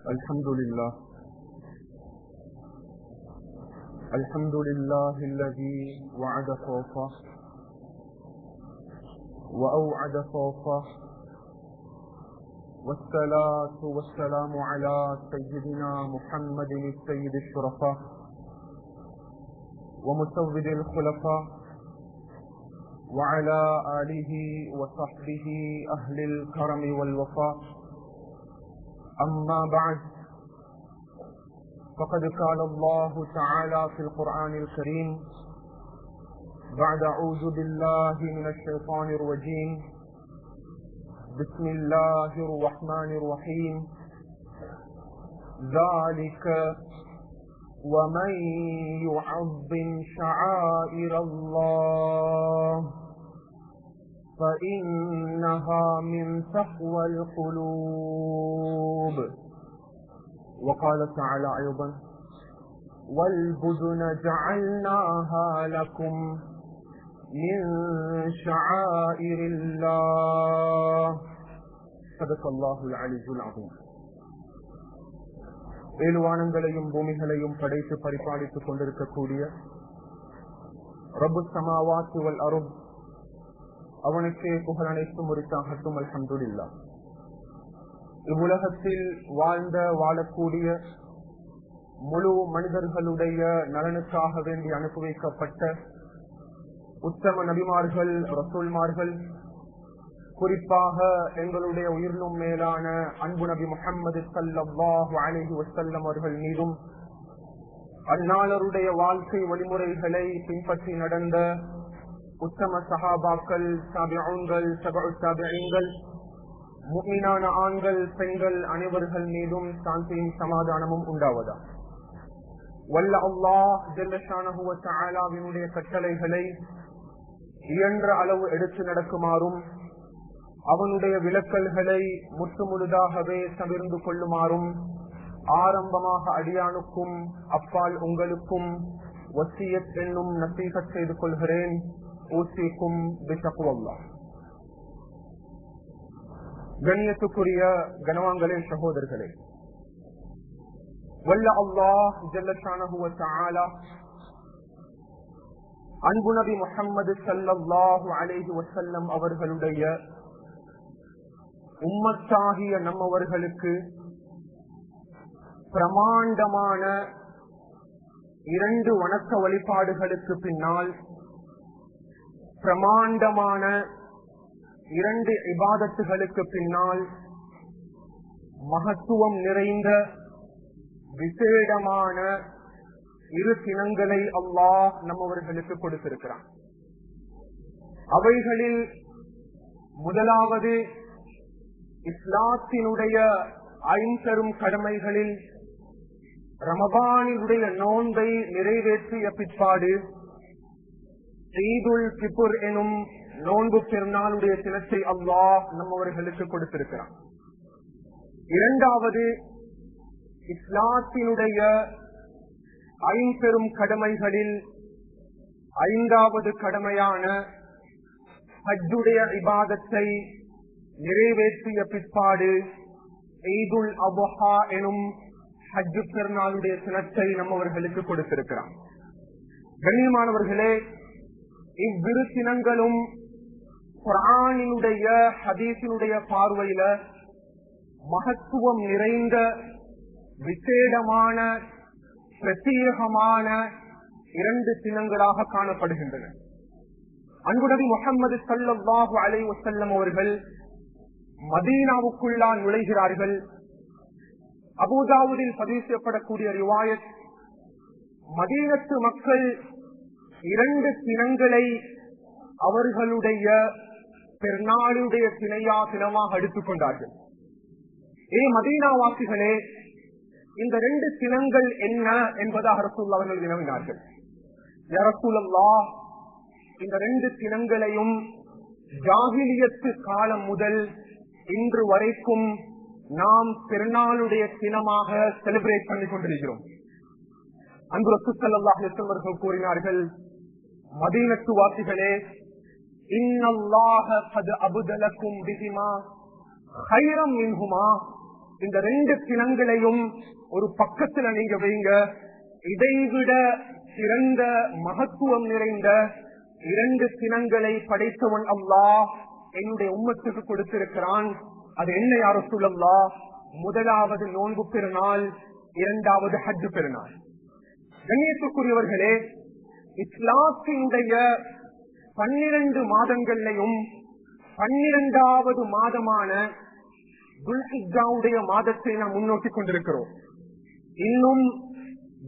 الحمد لله الذي وعد فوقه وأوعد فوقه، والصلاة والسلام على سيدنا محمد السيد الشرفاء ومسود الخلفاء وعلى آله وصحبه أهل الكرم والوفاء. أما بعد، فقد قال الله تعالى في القرآن الكريم بعد أعوذ بالله من الشيطان الرجيم: بسم الله الرحمن الرحيم. ذلك ومن يعظم شعائر الله فإنها من تقوى القلوب. وقال تعالى أيضا: والبدن جعلناها لكم من شعائر الله. صدق الله العلي العظيم. ஏழுவானங்களையும் பூமிகளையும் படைத்து பரிபாலித்துக் கொண்டிருக்கக்கூடிய ரப்பு ஸமாவாத்தி வல் அர்த், அவனுக்கே புகழ் அனைத்தும் உரித்தாகட்டும். அல்ஹம்துலில்லாஹ். இவ்வுலகத்தில் வாழக்கூடிய முழு மனிதர்களுடைய நலனுக்காக வேண்டி அனுப்பி வைக்கப்பட்ட உத்தம நபிமார்கள், ரசூல்மார்கள், குறிப்பாக எங்களுடைய உயிரினும் மேலான அன்பு நபி முஹம்மது ஸல்லல்லாஹு அலைஹி வஸல்லம் அவர்கள் மீதும், அந்நாளருடைய வாழ்க்கை வழிமுறைகளை பின்பற்றி நடந்த உத்தம சஹாபாக்கள், தாபிஊன்கள், தபஉ தாபிஈன்கள், முஃமினான ஆண்கள், பெண்கள் அனைவர்கள் மீதும் சாந்தியும் சமாதானமும் உண்டாவதா. வல்ல அல்லாஹ் ஜல்ல ஷானஹு வ தஆலாவினுடைய கட்டளைகளை இயன்ற அளவு எடுத்து நடக்குமாறும், அவனுடைய விலக்கல்களை முற்றுமுழுதாகவே தவிர்ந்து கொள்ளுமாறும் ஆரம்பமாக அடியானுக்கும் அப்பால் உங்களுக்கும் வசியத் என்னும் நசீஹத் செய்து கொள்கிறேன். ஊசிக்கும் பித்தக்வல்லாஹ். கண்ணியத்துக்குரிய கனவான்களே, சகோதரர்களே, வல்ல அல்லாஹ் ஜல்ல ஷானஹு வ தஆலா அன்பு நபி முஹம்மது ஸல்லல்லாஹு அலைஹி வஸல்லம் அவர்களுடைய உம்மத்தாகிய நம்மவர்களுக்கு பிரமாண்டமான 2 வணக்க வழிபாடுகளுக்கு பின்னால் பிரமாண்டமான 2 இபாதத்துகளுக்கு பின்னால் மகத்துவம் நிறைந்த விசேடமான 2 தினங்களை அல்லாஹ் நம்மவர்களுக்கு கொடுத்திருக்கிறான். அவைகளில் முதலாவது இஸ்லாத்தினுடைய 5 கடமைகளில் ரமபானினுடைய நோன்பை நிறைவேற்றிய பிற்பாடு ஈதுல் ஃபித்ர் எனும் நோன்பு பெருநாளுடைய தினத்தை அல்லாஹ் நம்மவர்களுக்கு கொடுத்திருக்கிறான். இரண்டாவது, இஸ்லாத்தினுடைய 5 கடமைகளில் 5வது கடமையான ஹஜ்ஜுடைய இபாதத்தை நிறைவேற்றிய பிற்பாடு ஈதுல் அத்ஹா எனும் ஹஜ்ஜு பெருநாளுடைய தினத்தை நம்மவர்களுக்கு கொடுத்திருக்கிறான். கண்ணியமானவர்களே, இவ்விரு தினங்களும் குர்ஆனினுடைய ஹதீஸினுடைய பார்வையில மகத்துவம் நிறைந்த விசேடமான பிரத்யேகமான 2 தினங்களாக காணப்படுகின்றன. அன்பு நபி முஹம்மது ஸல்லல்லாஹு அலைஹி வஸல்லம் அவர்கள் மதீனாவுக்குள்ளால் நுழைகிறார்கள். அபூதாவுதில் பதிவு செய்யப்படக்கூடிய ரிவாயத், மதீனத்து மக்கள் 2 தினங்களை அவர்களுடைய பெருநாளுடைய தினமாக எடுத்துக் கொண்டார்கள். மதீனாவாசிகளே, இந்த 2 தினங்கள் என்ன என்பதாக ரசூலுல்லாஹ் அவர்கள் வினவினார்கள். யா ரசூலல்லாஹ், இந்த 2 தினங்களையும் ஜாஹிலியத்து காலம் முதல் இன்று வரைக்கும் நாம் பெருநாளுடைய தினமாக செலிப்ரேட் பண்ணி கொண்டிருக்கிறோம். அன்பு ரசூல் ஸல்லல்லாஹு அலைஹி வஸல்லம் அவர்கள் கூறினார்கள், மதீனத்து வாசிகளே, இன்னல்லாஹ கத் அப்தலக்கும் பிஹிமா கைரம் மின்ஹுமா. இந்த 2 தினங்களையும் ஒரு பக்கத்துல நீங்க வைங்க. இதைவிட சிறந்த மகத்துவம் நிறைந்த 2 தினங்களை படைத்தவன் அல்லாஹ் என்னுடைய உம்மத்துக்கு கொடுத்திருக்கிறான். அது என்ன யா ரசூலல்லாஹ்? முதலாவது நோன்பு பெருநாள், 2வது ஹஜ் பெருநாள். கண்ணியத்துக்குரியவர்களே, இஸ்லாத்தினுடைய 12 மாதங்களையும் 12வது மாதமான துல்ஹிஜ்ஜாவுடைய மாதத்தை நாம் முன்னோக்கி கொண்டிருக்கிறோம். இன்னும்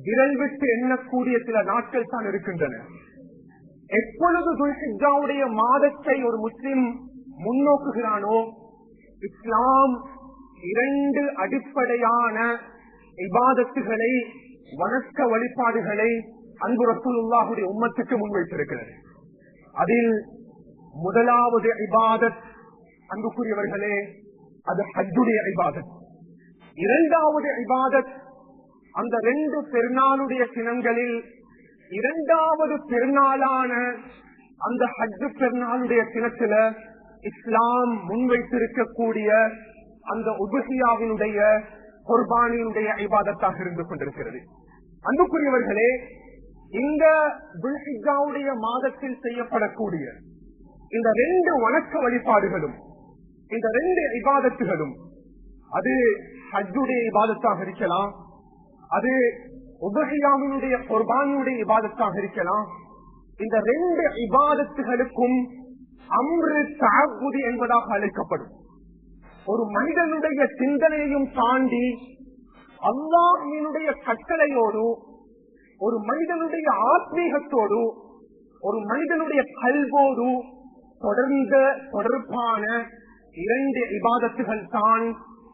விரல் விட்டு எண்ணக்கூடிய சில நாட்கள் தான் இருக்கின்றன. எப்பொழுது துல்ஹிஜ்ஜாவுடைய மாதத்தை ஒரு முஸ்லிம் முன்னோக்குகிறானோ, இஸ்லாம் 2 அடிப்படையான இபாதத்துகளை, வணக்க வழிபாடுகளை அன்பு ரசூலுல்லாஹுடைய உம்மத்துக்கு முன்வைத்திருக்கிறது. அதில் முதலாவது இபாதத் அன்புக்குரியவர்களே, அது ஹஜ்ஜுடைய இபாதத். 2வது இபாதத் அந்த 2 பெருநாளுடைய தினங்களில் 2வது பெருநாளான அந்த ஹஜ் பெருநாளுடைய தினத்தில இஸ்லாம் முன்வைத்திருக்கக்கூடிய அந்த உபஹியாவினுடைய குர்பானியுடைய இபாதத்தாக இருந்து கொண்டிருக்கிறது. அன்புக்குரியவர்களே, இந்த துல்ஹிஜ்ஜாவுடைய மாதத்தில் செய்யப்படக்கூடிய இந்த 2 வணக்க வழிபாடுகளும், இந்த 2 இபாதத்துகளும், அது ஹஜ்ஜுடைய இபாதத்தாக இருக்கலாம், அது உபஹியாவினுடைய குர்பானியுடைய இபாதத்தாக இருக்கலாம். இந்த 2 இபாதத்துகளுக்கும் அம்ரு தஅப்புதி என்பதாக அழைக்கப்படும். ஒரு மனிதனுடைய சிந்தனையையும் தாண்டி அல்லாஹ்வினுடைய கட்டளையோடு, ஒரு மனிதனுடைய ஆத்மீகத்தோடு, ஒரு மனிதனுடைய கல்வோடு தொடர்பான 2 இபாதத்துகள் தான்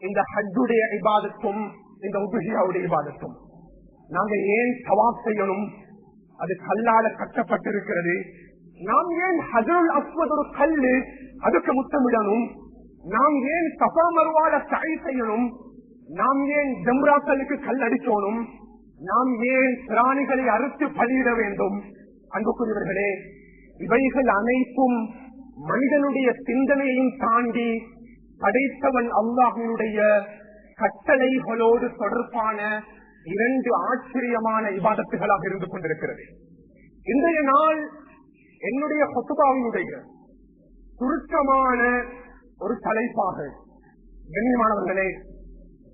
இந்த ஹஜ்ஜுடைய இபாதத்தும் இந்த உபஹியாவுடைய இபாதத்தும். நாங்க ஏன் தவாப் செய்யணும்? அது கல்லால கட்டப்பட்டிருக்கிறது. நாம் ஏன் ஹஜ்ருல் அஸ்வத் ஒரு கல்லு, அதுக்கு முத்தமிடணும்? நாம் ஏன் சஃபா மர்வால சை செய்யணும்? நாம் ஏன் ஜம்ராக்களுக்கு கல் அடிக்கணும்? நாம் ஏன் பிராணிகளை அறுத்து பலியிட வேண்டும்? அன்புக்குரியவர்களே, இவைகள் அனைத்தும் மனிதனுடைய சிந்தனையையும் தாண்டி படைத்தவன் அல்லாஹ்வினுடைய கட்டளைகளோடு தொடர்பான 2 ஆச்சரியமான இபாதத்துகளாக இருந்து கொண்டிருக்கிறது. இன்றைய நாள் என்னுடைய ஹுத்பாவினுடைய சுருக்கமான ஒரு தலைப்பாக, கண்ணியமானவர்களே,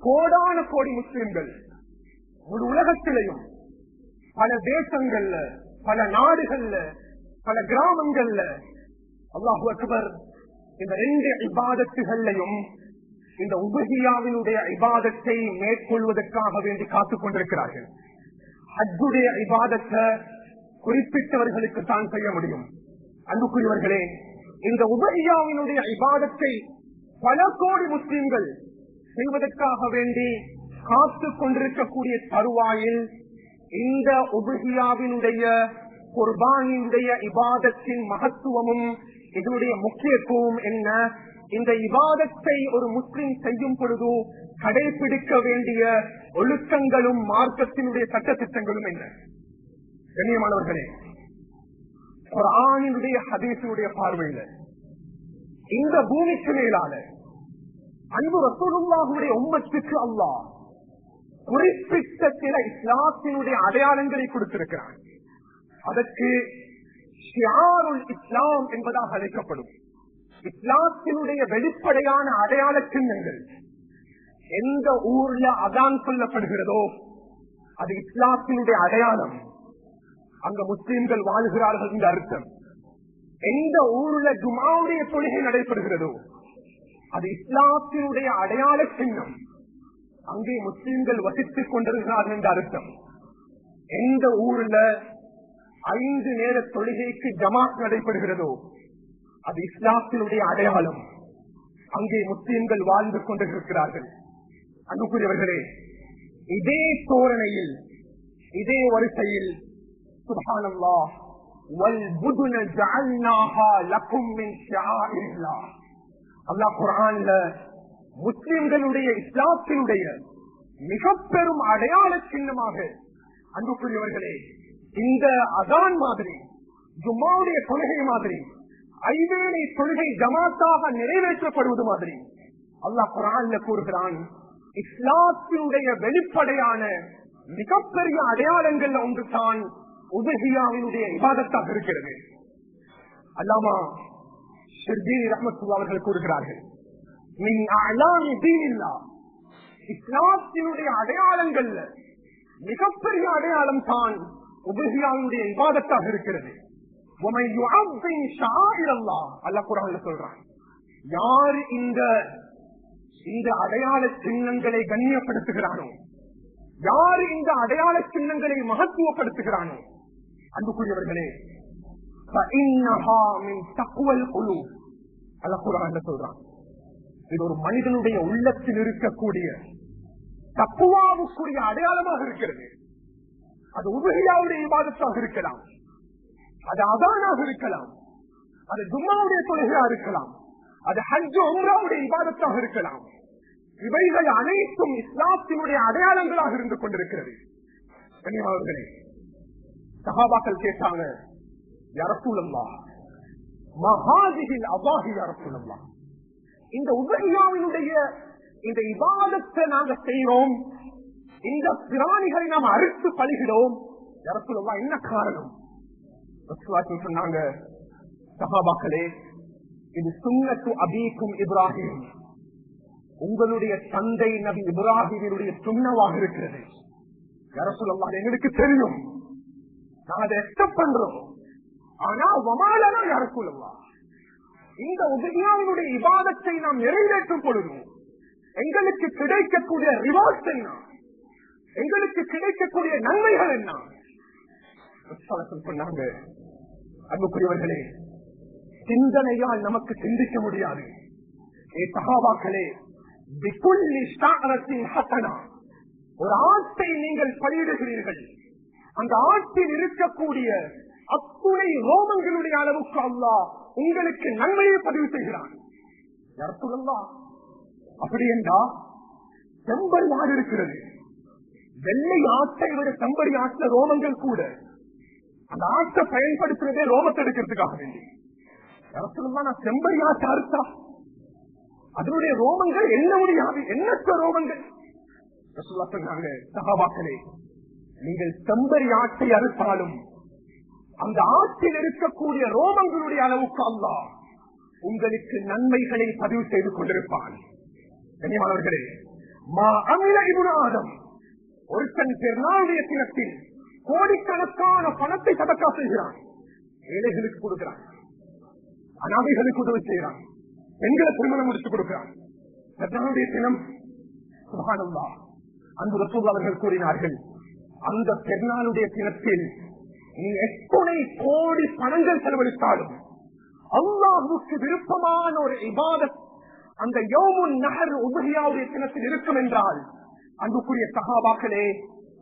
கோடான கோடி முஸ்லிம்கள் ஒரு உலகத்திலையும் பல தேசங்கள்ல, பல நாடுகள்ல, பல கிராமங்கள்ல அல்லாஹு அக்பர் இந்த 2 இபாதத்துகளையும் இந்த உபஹியாவினுடைய இபாதத்தை மேற்கொள்வதற்காக வேண்டி காத்துக் கொண்டிருக்கிறார்கள். ஹஜ்ஜுடைய இபாதத்தை குறிப்பிட்டவர்களுக்கு தான் செய்ய முடியும். அன்புக்குரியவர்களே, இந்த உபஹியாவினுடைய இபாதத்தை பல கோடி முஸ்லிம்கள் செய்வதற்காக வேண்டி காத்துக் கொண்டிருக்கக்கூடிய தருவாயில் இந்த உபஹியாவினுடைய குர்பானியுடைய இபாதத்தின் மகத்துவமும் இதனுடைய முக்கியத்துவம் என்ன, இந்த இபாதத்தை ஒரு முஸ்லிம் செய்யும் பொழுது கடைபிடிக்க வேண்டிய ஒழுக்கங்களும் மார்க்கத்தினுடைய சட்டத்திட்டங்களும் என்ன? கண்ணியமானவர்களே, குர்ஆனினுடைய ஹதீஸினுடைய பார்வையில இந்த பூமிக்கு மேலான அன்பு ரசூலுல்லாஹுடைய உம்மத்துக்கு அல்லாஹ் குறிப்பிட்ட சில இஸ்லாத்தினுடைய அடையாளங்களை கொடுத்திருக்கிறார். அதற்கு ஷியாருல் இஸ்லாம் என்பதாக அழைக்கப்படும் இஸ்லாத்தினுடைய வெளிப்படையான அடையாள சின்னங்கள். எந்த ஊர்ல அதான் சொல்லப்படுகிறதோ அது இஸ்லாத்தினுடைய அடையாளம், அங்க முஸ்லிம்கள் வாழ்கிறார்கள் என்ற அர்த்தம். எந்த ஊர்ல ஜுமாவுடைய தொழுகை நடைபெறுகிறதோ அது இஸ்லாத்தினுடைய அடையாள சின்னம், அங்கே முஸ்லிம்கள் வசித்துக் கொண்டிருக்கிறார்கள் என்ற அர்த்தம். எந்த ஊர்ல 5 நேர தொழுகைக்கு ஜமாத் நடைபெறுகிறதோ அது இஸ்லாத்தினுடைய அடையாளம், அங்கே முஸ்லிம்கள் வாழ்ந்து கொண்டிருக்கிறார்கள். அன்புக்குரியவர்களே, இதே தோரணையில், இதே வரிசையில் சுப்ஹானல்லாஹ் வல் புதுன ஜஅல்நாஹா லகும் மின் ஷஆஇரில்லாஹ், அல்லாஹ் குர்ஆன்ல முஸ்லிம்களுடைய இஸ்லாத்தினுடைய மிக பெரும் அடையாள சின்னமாக, அன்புக்குரியவர்களே, இந்த அதான் மாதிரி, ஜும்மாவுடைய தொழுகை மாதிரி, 5 வேளை தொழுகை ஜமாத்தாக நிறைவேற்றப்படுவது மாதிரி அல்லாஹ் குர்ஆன்ல கூறுகிறான், இஸ்லாத்தினுடைய வெளிப்படையான மிகப்பெரிய அடையாளங்கள் ஒன்று தான் உதுஹியாவினுடைய இபாதத்தாக இருக்கிறது. அல்லாமா ஷிர்பீனி ரஹ்மத்துல்லாஹி அவர்கள் கூறுகிறார்கள், மின் அஅலாமி தீனில்லாஹ், இஸ்லாத்தினுடைய அடையாளங்கள்ல மிகப்பெரிய அடையாளம் தான் உதுஹியாவினுடைய இபாதத்தாக இருக்கிறது. وَمَن يُعَظِّمْ شَعَائِرَ اللَّهِ, அல்லாஹ் குர்ஆன்ல சொல்றான், யார் இந்த அடையாள சின்னங்களை கண்ணியப்படுத்துகிறானோ, யார் இந்த அடையாள சின்னங்களை மகத்துவப்படுத்துகிறானோ, அன்புக்குரியவர்களே, فَإِنَّهَا مِن تَقْوَى الْقُلُوبِ, அல்லாஹ் குர்ஆன்ல சொல்றான், இது ஒரு மனிதனுடைய உள்ளத்தில் இருக்கக்கூடிய தக்வாவுக்குரிய அடையாளமாக இருக்கிறது. அது உதுஹியாவுடைய இபாதத்தாக இருக்கலாம், அது அதானாக இருக்கலாம், அது ஜும்மாவுடைய தொழுகையா இருக்கலாம், அது ஹஜ் உம்ராவுடைய இபாதத்தாக இருக்கலாம். இவைகள் அனைத்தும் இஸ்லாத்தினுடைய அடையாளங்களாக இருந்து கொண்டிருக்கிறது. கண்ணியமானவர்களே, சஹாபாக்கள் கேட்டாங்க, யா ரசூலல்லாஹ், மா ஹாதிஹில் அவாஹி யா ரசூலல்லாஹ், இந்த உதுஹியாவினுடைய இந்த இபாதத்தை நாங்க செய்யறோம், இந்த பிராணிகளை நாம் அறுத்து பலிகிறோம், யா ரசூலல்லாஹ் என்ன காரணம்? ரசூலுல்லாஹ் சொன்னாங்க, சஹாபாக்களே, இது சுன்னத்து அபீக்கும் இப்ராஹிம், உங்களுடைய தந்தை நபி இப்ராஹிமுடைய சுன்னவாக இருக்கிறது. யா ரசூலல்லாஹ், எங்களுக்கு தெரியும், நாங்க அதை அக்செப்ட் பண்றோம், ஆனா வமாலனா யா ரசூலல்லாஹ், இந்த உதுஹியாவினுடைய இபாதத்தை நாம் நிறைவேற்றும் பொழுது எங்களுக்கு கிடைக்கக்கூடிய ரிவார்ட்ஸ் என்ன, எங்களுக்கு கிடைக்கக்கூடிய நன்மைகள் என்ன? சொன்னாங்க, அன்புக்குரியவர்களே, சிந்தனையால் நமக்கு சிந்திக்க முடியாது. சஹாபாக்களே, ஒரு ஆட்டை நீங்கள் பலியிடுகிறீர்கள், அந்த ஆட்டில் இருக்கக்கூடிய அத்துணை ரோமங்களுடைய அளவுக்கு அல்லாஹ் உங்களுக்கு நன்மையை பதிவு செய்கிறான். அப்படி என்றா செம்பரி ஆடு இருக்கிறது, வெள்ளை ஆட்டை விட செம்பரி ஆட்டுல ரோமங்கள் கூட, அந்த ஆட்டை பயன்படுத்துறதே ரோமத்தை எடுக்கிறதுக்காக வேண்டி. நான் செம்பரி ஆட்டை அறுத்தா அதனுடைய ரோமங்கள் என்ன முடியாது, எண்ணற்ற ரோமங்கள். சொன்னாங்க, சஹாபாக்களே, நீங்கள் செம்பரி ஆட்டை அறுத்தாலும் அந்த ஆட்டில் இருக்கக்கூடிய ரோமங்களுடைய அளவுக்கு அல்லாஹ் உங்களுக்கு நன்மைகளை பதிவு செய்து கொண்டிருப்பான். கண்ணியமானவர்களே, மா அமில இப்னு ஆதம், ஒருத்தன் பெருநாளுடைய தினத்தில் கோடிக்கணக்கான பணத்தை சதக்கா செய்கிறான், ஏழைகளுக்கு கொடுக்கிறான், அனாதைகளுக்கு உதவி செய்கிறான், பெண்களை திருமணம் முடித்து கொடுக்கிறான். பெருநாளுடைய தினம் சுப்ஹானல்லாஹ், அன்பு ரசூல் அவர்கள் கூறினார்கள், அந்த பெருநாளுடைய தினத்தில் நீ எத்தனை கோடி பணங்கள் செலவழித்தாலும் அல்லாஹ்வுக்கு விருப்பமான ஒரு இபாதத் அந்த யௌமுன் நஹர் உதுஹியாவுடைய தினத்தில் இருக்கும் என்றால், அன்புக்குரிய சஹாபாக்களே,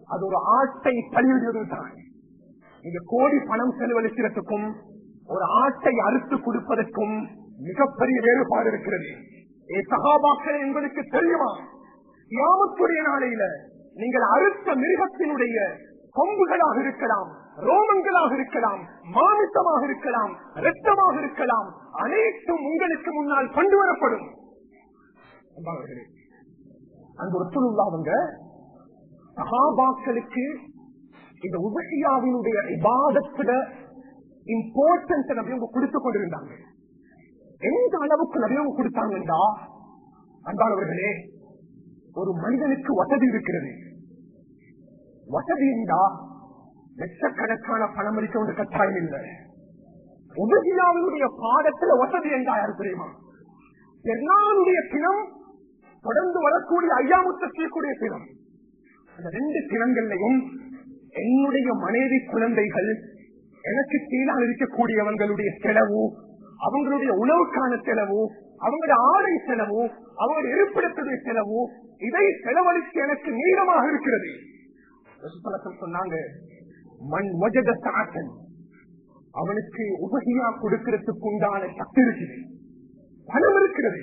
அது ஒரு ஆட்டை பலியிடுவதுதான். நீங்க கோடி பணம் செலவழிக்கிறதுக்கும் ஒரு ஆட்டை அறுத்து கொடுப்பதற்கும் மிகப்பெரிய வேறுபாடு இருக்கிறது. சஹாபாக்களே, உங்களுக்கு தெரியுமா, கியாமத்துடைய நாளையில நீங்கள் அறுத்த மிருகத்தினுடைய கொம்புகளாக இருக்கலாம், ரோமங்களாக இருக்கலாம், மாமிசமாக இருக்கலாம், இரத்தமாக இருக்கலாம், அனைத்தும் உங்களுக்கு முன்னால் கொண்டு வரப்படும். அந்த ரசூலுல்லாஹ் சஹாபாக்களுக்கு இந்த உதுஹியாவினுடைய இபாதத்துல இம்பார்ட்டன்ஸ் நபியவங்க கொடுத்துக் கொண்டிருந்தாங்க. எந்த அளவுக்கு நபியவங்க கொடுத்தாங்கன்னா, அன்பானவர்களே, ஒரு மனிதனுக்கு வசதி இருக்கிறது, வசதி இருந்தா லட்சக்கணக்கான பணம் அளிக்க ஒரு கட்டாயம் இல்லை. உதுஹியாவினுடைய பாடத்துல வசதி என்றா யாரு தெரியுமா? பெருநாளுடைய தினம் தொடர்ந்து வரக்கூடிய ஐயாமுத்த செய்யக்கூடிய தினம், அந்த 2 தினங்கள்லையும் என்னுடைய மனைவி குழந்தைகள் எனக்கு கீழால் இருக்கக்கூடியவங்களுடைய செலவு, அவங்களுடைய உணவுக்கான செலவு, அவங்களுடைய ஆடை செலவு, அவங்களுடைய இருப்பிடத்துடைய செலவு, இதை செலவழிக்க எனக்கு நீளமாக இருக்கிறது. சொன்னாங்க, மண் வஜத சாத்தன், அவனுக்கு உபகியா கொடுக்கிறதுக்கு உண்டான சக்தி இருக்குது, பணம் இருக்கிறது.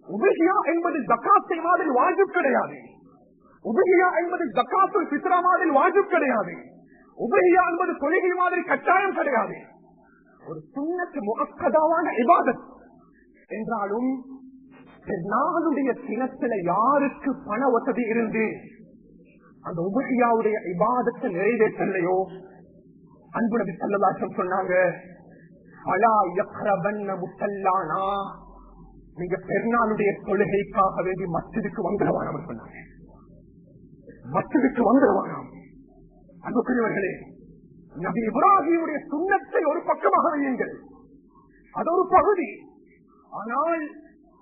உபகியா என்பது ஜக்காத்தை மாதிரி வாஜிப் கிடையாது. உபகியா என்பது ஜக்காத்துல் ஃபித்ரா மாதிரி வாஜிப் கிடையாது. உபகியா என்பது தொழுகை மாதிரி கட்டாயம் கிடையாது. ஒரு சுன்னத் முஅக்கதாவான இபாதத் என்றாலும் நாளுடைய தினத்துல யாருக்கு பண வசதி இருந்து அந்த உபஹியாவுடைய இபாதத்தை நிறைவேற்றலையோ, அன்பு நபி ஸல்லல்லாஹு அலைஹி வஸல்லம் சொன்னாங்க, அலா யக்ரபன்ன முஸல்லானா, நீங்க பெருநாளுடைய தொழுகைக்காக வேண்டி மஸ்ஜிதுக்கு வந்துடுவாங்க சொன்னாங்க. மஸ்ஜிதுக்கு வந்துடுவாங்க. அன்புக்குரியவர்களே, நபி இப்ராஹிமுடைய சுன்னத்தை ஒரு பக்கமாக வையுங்கள், அது ஒரு பகுதி. ஆனால்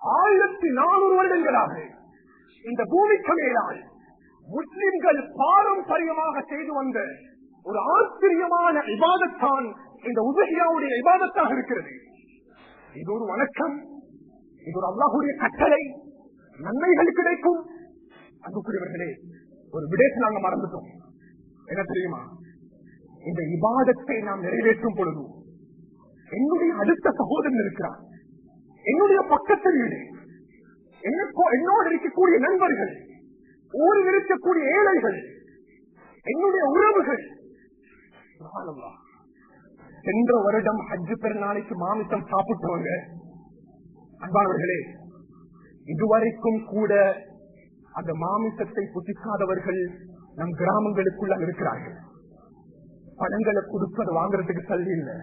1400 வருடங்களாக இந்த பூமிக்கு மேலால் முஸ்லிம்கள் பாரம்பரியமாக செய்து வந்த ஒரு ஆச்சரியமான இபாதத்தான் இந்த உதுஹியாவுடைய இபாதத்தாக இருக்கிறது. இது ஒரு வணக்கம், இது ஒரு அல்லாஹ்வுடைய கட்டளை, நன்மைகள் கிடைக்கும். அன்புக்குரியவர்களே, ஒரு விடயத்தை நாங்க மறந்துட்டோம். என்ன தெரியுமா? இந்த இபாதத்தை நாம் நிறைவேற்றும் பொழுது என்னுடைய அடுத்த சகோதரன் இருக்கிறார், என்னுடைய பக்கத்து வீடு, என்னோடு இருக்கக்கூடிய நண்பர்கள், ஊரில் இருக்கக்கூடிய ஏழைகள், என்னுடைய உறவுகள். சென்ற வருடம் ஹஜ் பெருநாளைக்கு மாமிசம் சாப்பிட்டவங்க, அன்பானவர்களே, இதுவரைக்கும் கூட அந்த மாமிசத்தை புசிக்காதவர்கள் நம் கிராமங்களுக்குள்ள இருக்கிறார்கள். பணங்களை கொடுப்பது வாங்குறதுக்கு சல்லி இல்லை.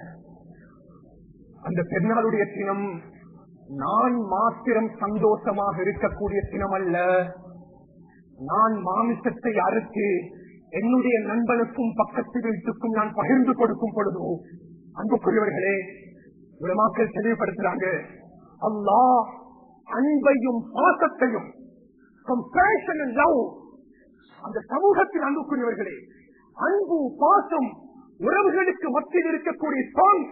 அந்த பெருநாளுடைய தினம் நான் மாத்திரம் சந்தோஷமாக இருக்கக்கூடிய தினம் அல்ல. நான் மாமிசத்தை அறுத்து என்னுடைய நண்பனுக்கும் பக்கத்து வீட்டுக்கும் நான் பகிர்ந்து கொடுக்கும் பொழுதோ, அன்புக்குரியவர்களே, உலமாக்கள் தெளிவுபடுத்துறாங்க, அல்லாஹ் அன்பையும் பாசத்தையும் அந்த சமூகத்தில், அன்புக்குரியவர்களே, அன்பு பாசம் உறவுகளுக்கு மத்தியில் இருக்கக்கூடிய சாங்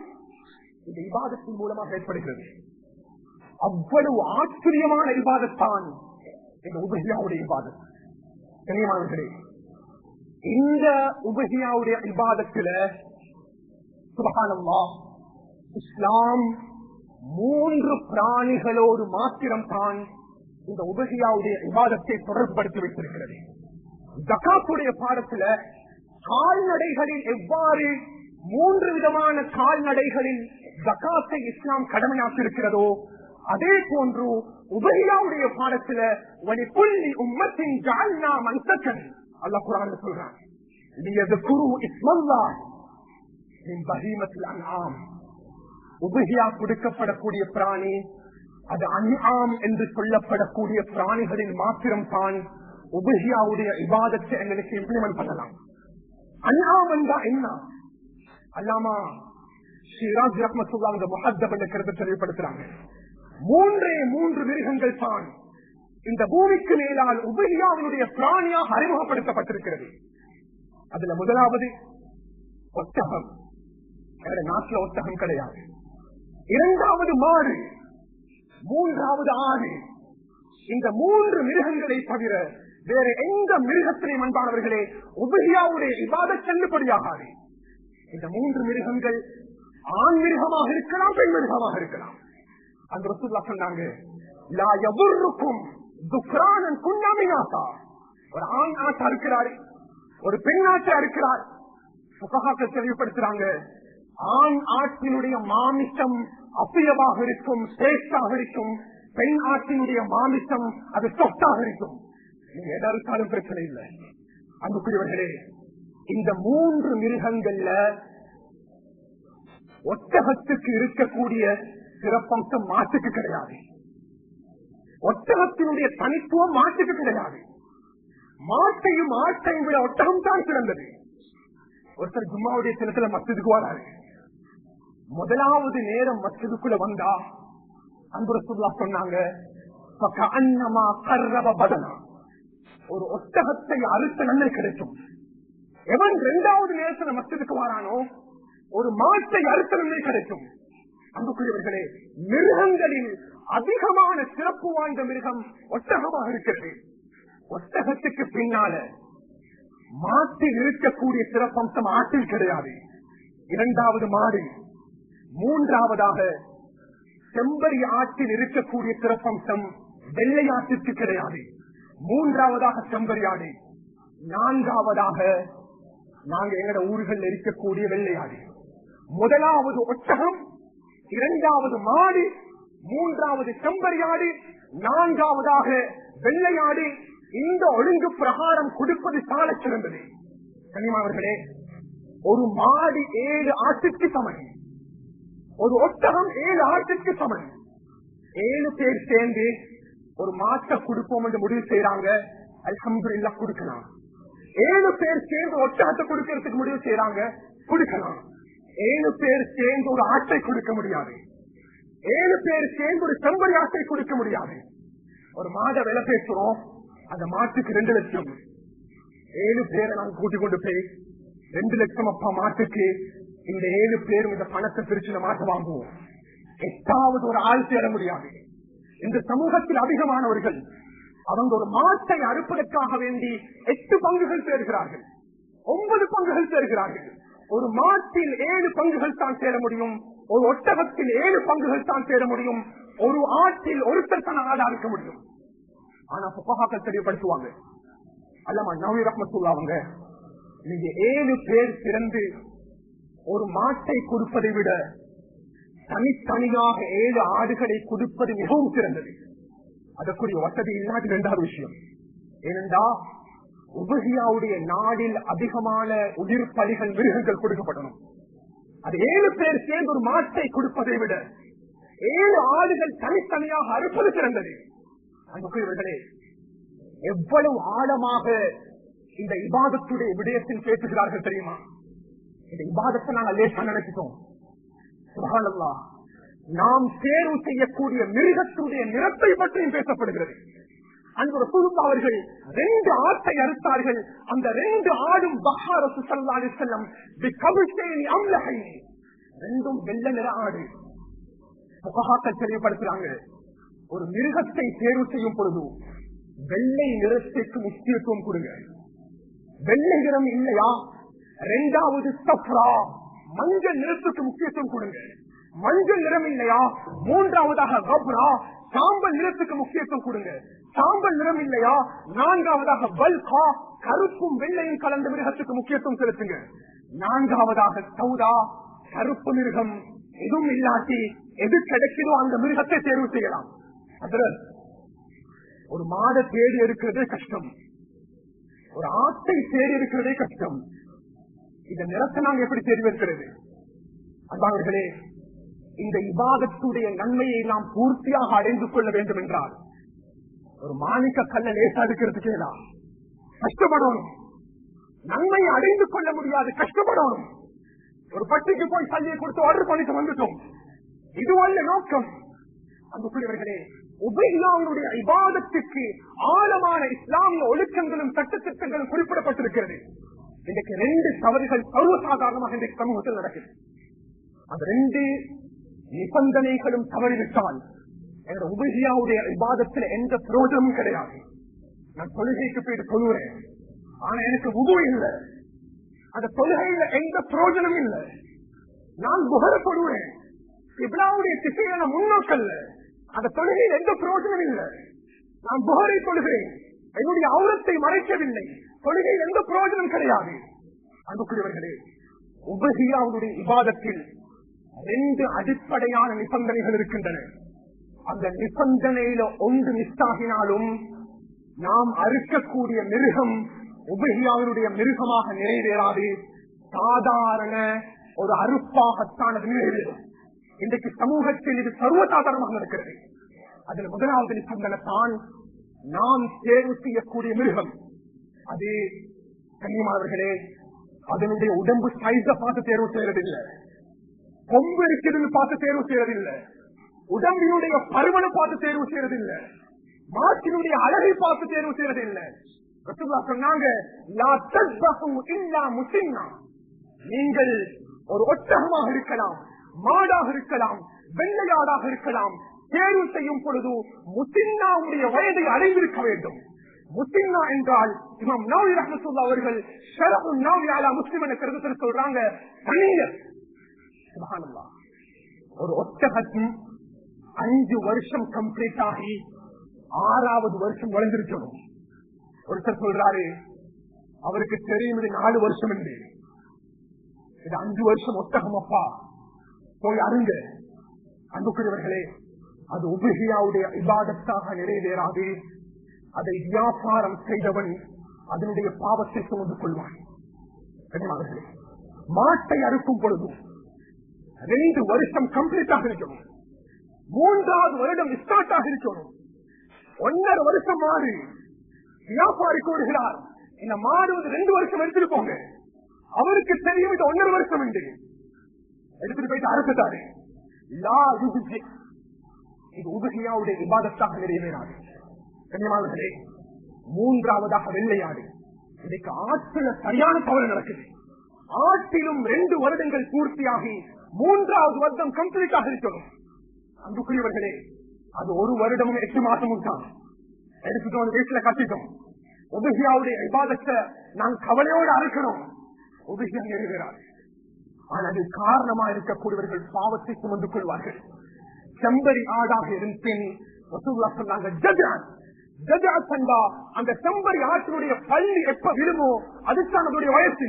இந்த இபாதத்தின் மூலமாக ஏற்படுகிறது. அவ்வளவு ஆச்சரியமான இபாதத்தான் இந்த உபஹியாவுடைய இபாதத். கண்ணியமானவர்களே, இந்த உபஹியாவுடைய இபாதத்தில சுப்ஹானல்லாஹ், இஸ்லாம் 3 பிராணிகளோடு மாத்திரம்தான் இந்த உபஹியாவுடைய இபாதத்தை தொடர்புபடுத்தி வைத்திருக்கிறது. ஜகாத்துடைய பாடத்துல கால்நடைகளில் எவ்வாறு 3 விதமான கால்நடைகளில் ஜகாத்தை இஸ்லாம் கடமையாக்கி இருக்கிறதோ, அதே போன்று உபஹியாவுடைய பாடத்துல வலிகுல்லி உம்மத்தின் ஜஅல்னா மன்சகன், அல்லாஹ் குர்ஆன்ல சொல்றான், லியذكروا اسم الله من بهيمة الأنعام. உபஹியா கொடுக்கப்படக்கூடிய பிராணி அது அன்ஆம் என்று சொல்லப்படக்கூடிய பிராணிகளில் மாத்திரம் தான் உபஹியாவுடைய இபாதத்தை எங்களுக்கு இம்ப்ளிமெண்ட் பண்ணலாம். அன்ஆம் என்றா என்ன? அல்லாமா ஷிராஸ் ரஹ்மத்துல்லாஹி அலைஹி முஹத்தப் என்ற கருத்தை தெளிவுபடுத்துறாங்க. 3 மிருகங்கள் தான் இந்த பூமிக்கு மேலால் உபஹியாவினுடைய பிராணியாக அறிமுகப்படுத்தப்பட்டிருக்கிறது. அதுல முதலாவது ஒட்டகம். நாட்டில் ஒட்டகம் கிடையாது. 2வது மாடு, 3வது ஆடு. இந்த 3 மிருகங்களை தவிர வேற எந்த மிருகத்திலையும், அன்பானவர்களே, உபஹியாவுடைய இபாதத் செல்லுபடியாகாது. இந்த 3 மிருகங்கள் ஆண் மிருகமாக இருக்கலாம், பெண் மிருகமாக இருக்கலாம். அந்த ரசூலுல்லாஹ் சொன்னாங்க, லா யதுர்ருக்கும் துக்ரானன் குன்னா மினாசா. ஒரு ஆண் ஆட்டா இருக்கிறார், ஒரு பெண் ஆட்டா இருக்கிறார். ஃபுகஹாக்கள் தெளிவுபடுத்துறாங்க, ஆண் ஆட்டினுடைய மாமிசம் அப்பியமாக இருக்கும், டேஸ்டாக இருக்கும். பெண் ஆட்டினுடைய மாமிசம் அது சொத்தாக இருக்கும். நீங்க எதா இருக்காலும் பிரச்சனை இல்லை. அன்புக்குரியவர்களே, இந்த 3 மிருகங்கள்ல ஒட்டகத்துக்கு இருக்கக்கூடிய சிறப்பம்சம் மாட்டுக்கு கிடையாது. ஒட்டகத்தினுடைய தனித்துவம் மாட்டுக்கு கிடையாது. மாட்டையும் ஆட்டையும் விட ஒட்டகம் தான் சிறந்தது. ஒருத்தர் ஜும்மாவுடைய தினத்துல மஸ்ஜிதுக்கு வராரு. முதலாவது நேரம் மஸ்ஜிதுக்குள்ள வந்தா அன்பு ரசூலுல்லாஹ் சொன்னாங்க, ஃபகஅன்னமா கர்ரப பதனா, ஒரு ஒட்டகத்தை அறுத்த நன்மை கிடைக்கும். எவன் 2வது நேரத்துல மஸ்ஜிதுக்கு வரானோ ஒரு மாட்டை அறுத்த நன்மை கிடைக்கும். அன்புக்குரியவர்களே, மிருகங்களில் அதிகமான சிறப்பு வாய்ந்த மிருகம் ஒட்டகமாக இருக்கிறது. ஒட்டகத்துக்கு பின்னால மாட்டில் இருக்கக்கூடிய சிறப்பம்சம் ஆட்டில் கிடையாது. 2வது மாடு, 3வதாக செம்பரி ஆட்டில் இருக்கக்கூடிய சிறப்பம்சம் வெள்ளை ஆட்டிற்கு கிடையாது. 3வதாக செம்பரி ஆடு, 4வதாக நாங்க எங்கட ஊர்கள் இருக்கக்கூடிய வெள்ளையாடு. முதலாவது ஒட்டகம், 2வது மாடு, 3வது செம்பரியாடு, நான்காவதாக வெள்ளையாடு இந்த ஒழுங்கு பிரகாரம் கொடுப்பது சால சிறந்தது. கனிமாவர்களே, ஒரு மாடு 7 ஆட்டுக்கு சமன், ஒரு ஒட்டகம் 7 ஆட்டுக்கு சமன். 7 பேர் சேர்ந்து ஒரு மாட்டை கொடுப்போம் என்று முடிவு செய்யறாங்க. அல்ஹம்துலில்லாஹ் கொடுக்கலாம். 7 பேர் சேர்ந்து ஒட்டகத்தை கொடுக்கிறதுக்கு முடிவு செய்யறாங்க, கொடுக்கலாம். 7 பேர் சேர்ந்து ஒரு ஆட்டை கொடுக்க முடியாது. 7 பேர் சேர்ந்து ஒரு செம்பரி ஆட்டை கொடுக்க முடியாது. ஒரு மாத விலை பேசுறோம், அந்த மாட்டுக்கு 2 லட்சம். 7 பேரை நாங்க கூட்டிக் கொண்டு போய் 2 லட்சம் அப்பா மாட்டுக்கு, இந்த 7 பேரும் இந்த பணத்தை பிரிச்சு இந்த மாட்டை வாங்குவோம். 8வது ஒரு ஆள் சேர முடியாது. இந்த சமூகத்தில் அதிகமானவர்கள் அவங்க ஒரு மாட்டை அறுப்பதற்காக வேண்டி 8 பங்குகள் சேர்கிறார்கள், 9 பங்குகள் சேர்கிறார்கள். ஒரு மாட்டில் 7 பங்குகள் தான் சேர முடியும், ஒரு ஒட்டகத்தில் 7 பங்குகள் தான் சேர முடியும், ஒரு ஆட்டில் ஒருத்தர் தான் ஆடா இருக்க முடியும். ஆனா புகாக்கள் தெரியப்படுத்துவாங்க, அல்லமா நவீ ரஹ்மத்துல்லாஹ் அவங்க, நீங்க 7 பேர் சிறந்து ஒரு மாட்டை கொடுப்பதை விட தனித்தனியாக 7 ஆடுகளை கொடுப்பது மிகவும் சிறந்தது. அதற்குரிய வசதி இல்லாத 2வது விஷயம் ஏனென்றா, உபகியாவுடைய நாடில் அதிகமான உயிர் பலிகள் மிருகங்கள் கொடுக்கப்படணும். அது 7 பேர் சேர்ந்து ஒரு மாட்டை கொடுப்பதை விட 7 ஆடுகள் தனித்தனியாக அறுப்பது சிறந்தது. அன்புக்குரியவர்களே, எவ்வளவு ஆழமாக இந்த இபாதத்துடைய விடயத்தில் பேசுகிறார்கள் தெரியுமா? இந்த இபாதத்தை நாங்கள் லேசா நினைச்சிட்டோம். சுப்ஹானல்லாஹ், நாம் தேர்வு செய்யக்கூடிய மிருகத்துடைய நிறத்தை பற்றியும் பேசப்படுகிறது. அந்த ரசூலுல்லாஹ் அவர்கள் 2 ஆட்டை அறுத்தார்கள். அந்த 2 ஆடும் பஹார ஸல்லல்லாஹு அலைஹி வஸல்லம் பிகபிஷைனி அம்லஹைனி, 2ம் வெள்ளை நிற ஆடு. புகாக்கள் தெரியப்படுத்துறாங்க, ஒரு மிருகத்தை தேர்வு செய்யும் பொழுது வெள்ளை நிறத்திற்கு முக்கியத்துவம் கொடுங்க. வெள்ளை நிறம் இல்லையா, 2வது சஃப்ரா மஞ்சள் நிறத்துக்கு முக்கியத்துவம் கொடுங்க. மஞ்சள் நிறம் இல்லையா, 3வதாக கப்ரா சாம்பல் நிறத்துக்கு முக்கியத்துவம் கொடுங்க. சாம்பல் நிறம் இல்லையா, 4வதாக பல்கா கருப்பும் வெள்ளையும் கலந்த மிருகத்துக்கு முக்கியத்துவம் செலுத்துங்க. 4வதாக சௌதா கருப்பு மிருகம். எதுவும் இல்லாட்டி எது கிடைக்கிறதோ அந்த மிருகத்தை தேர்வு செய்யலாம். ஒரு மாட தேடி இருக்கிறதே கஷ்டம், ஒரு ஆட்டை தேடி இருக்கிறதே கஷ்டம். இந்த நிறத்தை நாங்கள் எப்படி தேர்வு இருக்கிறது? அன்பானவர்களே, இந்த இபாதத்துடைய நன்மையை நாம் பூர்த்தியாக அடைந்து கொள்ள வேண்டும் என்றால் ஒரு மாணிக்க கல்ல லேசா இருக்கிறதுக்கு கஷ்டப்படணும். நன்மையை அடைந்து கொள்ள முடியாது, கஷ்டப்படணும். ஒரு பட்டிக்கு போய் சல்லியை கொடுத்து ஆர்டர் பண்ணிட்டு வந்துட்டோம், இதுவல்ல நோக்கம். அன்புக்குரியவர்களே, உபையாவுடைய இபாதத்துக்கு ஆழமான இஸ்லாமிய ஒழுக்கங்களும் சட்டத்திட்டங்களும் குறிப்பிடப்பட்டிருக்கிறது. இன்றைக்கு 2 தவறுகள் சர்வசாதாரணமாக இந்த சமூகத்தில் நடக்குது. அந்த 2 நிபந்தனைகளும் தவறிவிட்டால் என்ற உபையாவுடைய இபாதத்தில் எந்த பிரயோஜனமும் கிடையாது. நான் தொழுகைக்கு போயிட்டு சொல்லுறேன், ஆனா எனக்கு உபு இல்லை, அந்த தொழுகையில எந்த பிரயோஜனமும் இல்லை. நான் புகழ சொல்லுறேன், இப்ராவுடைய திசையில முன்னோக்கல்ல, அந்த தொழுகையில் எந்த பிரயோஜனம் இல்லை. நான் புகழை தொழுகிறேன், என்னுடைய அவுரத்தை மறைக்கவில்லை, தொழுகையில் எந்த பிரயோஜனம் கிடையாது. அன்புக்குரியவர்களே, உபஹியாவுடைய இபாதத்தில் 2 அடிப்படையான நிபந்தனைகள் இருக்கின்றன. அந்த நிபந்தனையில ஒன்று மிஸ் ஆகினாலும் நாம் அறுக்கக்கூடிய மிருகம் உபஹியாவுடைய மிருகமாக நிறைவேறாது, சாதாரண ஒரு அறுப்பாகத்தான் அது நிறைவேறும். இன்றைக்கு சமூகத்தில் இது சர்வசாதாரணமாக இருக்கிறது. அதில் முதலாவது நிபந்தனை தான் நாம் தேர்வு செய்யக்கூடிய மிருகம். அது கண்ணியமானவர்களே, அதனுடைய உடம்பு சைஸ பார்த்து தேர்வு செய்யறதில்லை, கொம்பு இருக்குதுன்னு பார்த்து தேர்வு செய்யறதில்லை, உடம்பினுடைய பருமனை பார்த்து தேர்வு செய்யறதில்லை, மாட்டினுடைய அழகை பார்த்து தேர்வு செய்யறதில்லை. சொன்னாங்க, நீங்கள் ஒரு ஒட்டகமாக இருக்கலாம், மாடாக இருக்கலாம், வெள்ளையாடாக இருக்கலாம், தேர்வு செய்யும் பொழுது முசின்னாவுடைய வயதை அடைந்திருக்க வேண்டும். முசின்னா என்றால் இமாம் நவவி ரஹ்மத்துல்லாஹி அவர்கள் ஷரஹு நவவி அலா முஸ்லிம் என்ற கருத்தில் சொல்றாங்க, தனியர். சுப்ஹானல்லாஹ், ஒரு ஒட்டகத்தின் 5 வருஷம் கம்ப்ளீட் ஆகி 6வது வருஷம் வளர்ந்திருக்கணும். ஒருத்தர் சொல்றாரு, அவருக்கு தெரியும் இது 4 வருஷம் என்று, இது 5 வருஷம் ஒட்டகம் அப்பா, போய் அருங்க. அன்புக்குரியவர்களே, அது உபஹியாவுடைய இபாதத்தாக நிறைவேறாது. அதை வியாபாரம் செய்தவன் அதனுடைய பாவத்தை சுமந்து கொள்வான். மாட்டை அறுக்கும் பொழுதும் 2 வருஷம் கம்ப்ளீட்டாக இருக்கணும். 3வது வருடம் ஸ்டார்ட் ஆக இருக்கணும். 1.5 வருஷம் மாறி வியாபாரி கூறுகிறார், இந்த மாடு 2 வருஷம் எடுத்துட்டு போங்க. அவருக்கு தெரியும் இது 1.5 வருஷம் என்று. எடுத்துட்டு போயிட்டு அறுத்துட்டாரு. இது உபஹியாவுடைய இபாதத்தாக நிறைவேறாது. கண்ணியமானவர்களே, 3வதாக வெள்ளையாடு. இன்னைக்கு ஆற்றில சரியான தவறு நடக்குது. ஆற்றிலும் 2 வருடங்கள் பூர்த்தியாகி 3வது வருடம் கம்ப்ளீட்டாக இருக்கணும். அன்புக்குரியவர்களே, அது 1 வருடமும் 8 மாசமும் தான். எடுத்துட்டு வந்து வீட்டுல கட்டிட்டோம். உபஹியாவுடைய இபாதத்தை நான் கவலையோடு அறுக்கணும். உபஹியா நிறைவேறாது. ஆனால் அது காரணமா இருக்கக்கூடியவர்கள் பாவத்தை சுமந்து கொள்வார்கள். செம்பரி ஆடாக இருந்தேன் சொன்னாங்க. அந்த செம்பரி ஆற்றினுடைய பள்ளி எப்ப விழுமோ அதுதான் அதனுடைய வயசு.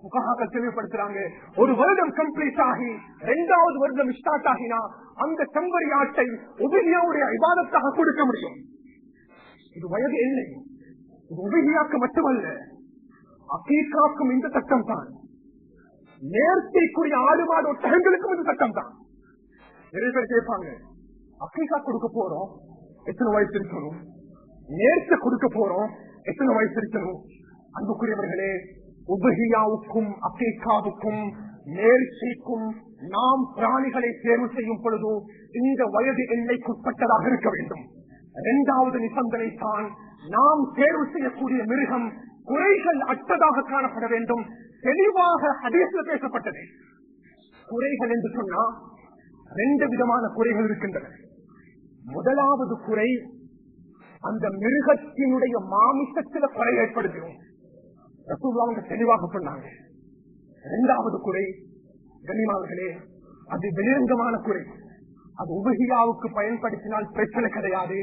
முகாக்கள் தெளிவுபடுத்துறாங்க. 1 வருடம் கம்ப்ளீட் ஆகி 2வது வருடம் ஸ்டார்ட் ஆகினா அந்த செம்பரி ஆட்டை உபஹியாவுடைய இபாதத்தாக கொடுக்க முடியும். இது வயது இல்லை. இது உபஹியாக்கு மட்டுமல்ல, அகீகாக்கும் இந்த சட்டம் தான். நேர்த்திக்குரிய ஆடு மாடு ஒட்டகங்களுக்கும் இந்த சட்டம் தான். நிறைய பேர் கேட்பாங்க, அகீகா கொடுக்க போறோம், எத்தனை வயசு இருக்கணும்? நேர்த்த கொடுக்க போறோம், எத்தனை வயசு இருக்கணும்? அன்புக்குரியவர்களே, உபஹியாவுக்கும் அகீகாவுக்கும் நேர்ச்சிக்கும் நாம் பிராணிகளை தேர்வு செய்யும் பொழுது இந்த வயது எல்லைக்குட்பட்டதாக இருக்க வேண்டும். 2வது நிபந்தனை தான், நாம் தேர்வு செய்யக்கூடிய மிருகம் குறைகள் அற்றதாக காணப்பட வேண்டும். தெளிவாக ஹதீஸ்ல பேசப்பட்டது. குறைகள் என்று சொன்னா 2 விதமான குறைகள் இருக்கின்றன. முதலாவது குறை, அந்த மிருகத்தினுடைய மாமிசத்தில் குறை ஏற்படுத்தும். ரசூலுல்லாஹ் தெளிவாக சொன்னாங்க. 2வது குறை, கண்ணியமானவர்களே, அது வெளிரங்கமான குறை. அது உபஹியாவுக்கு பயன்படுத்தினால் பிரச்சனை கிடையாது,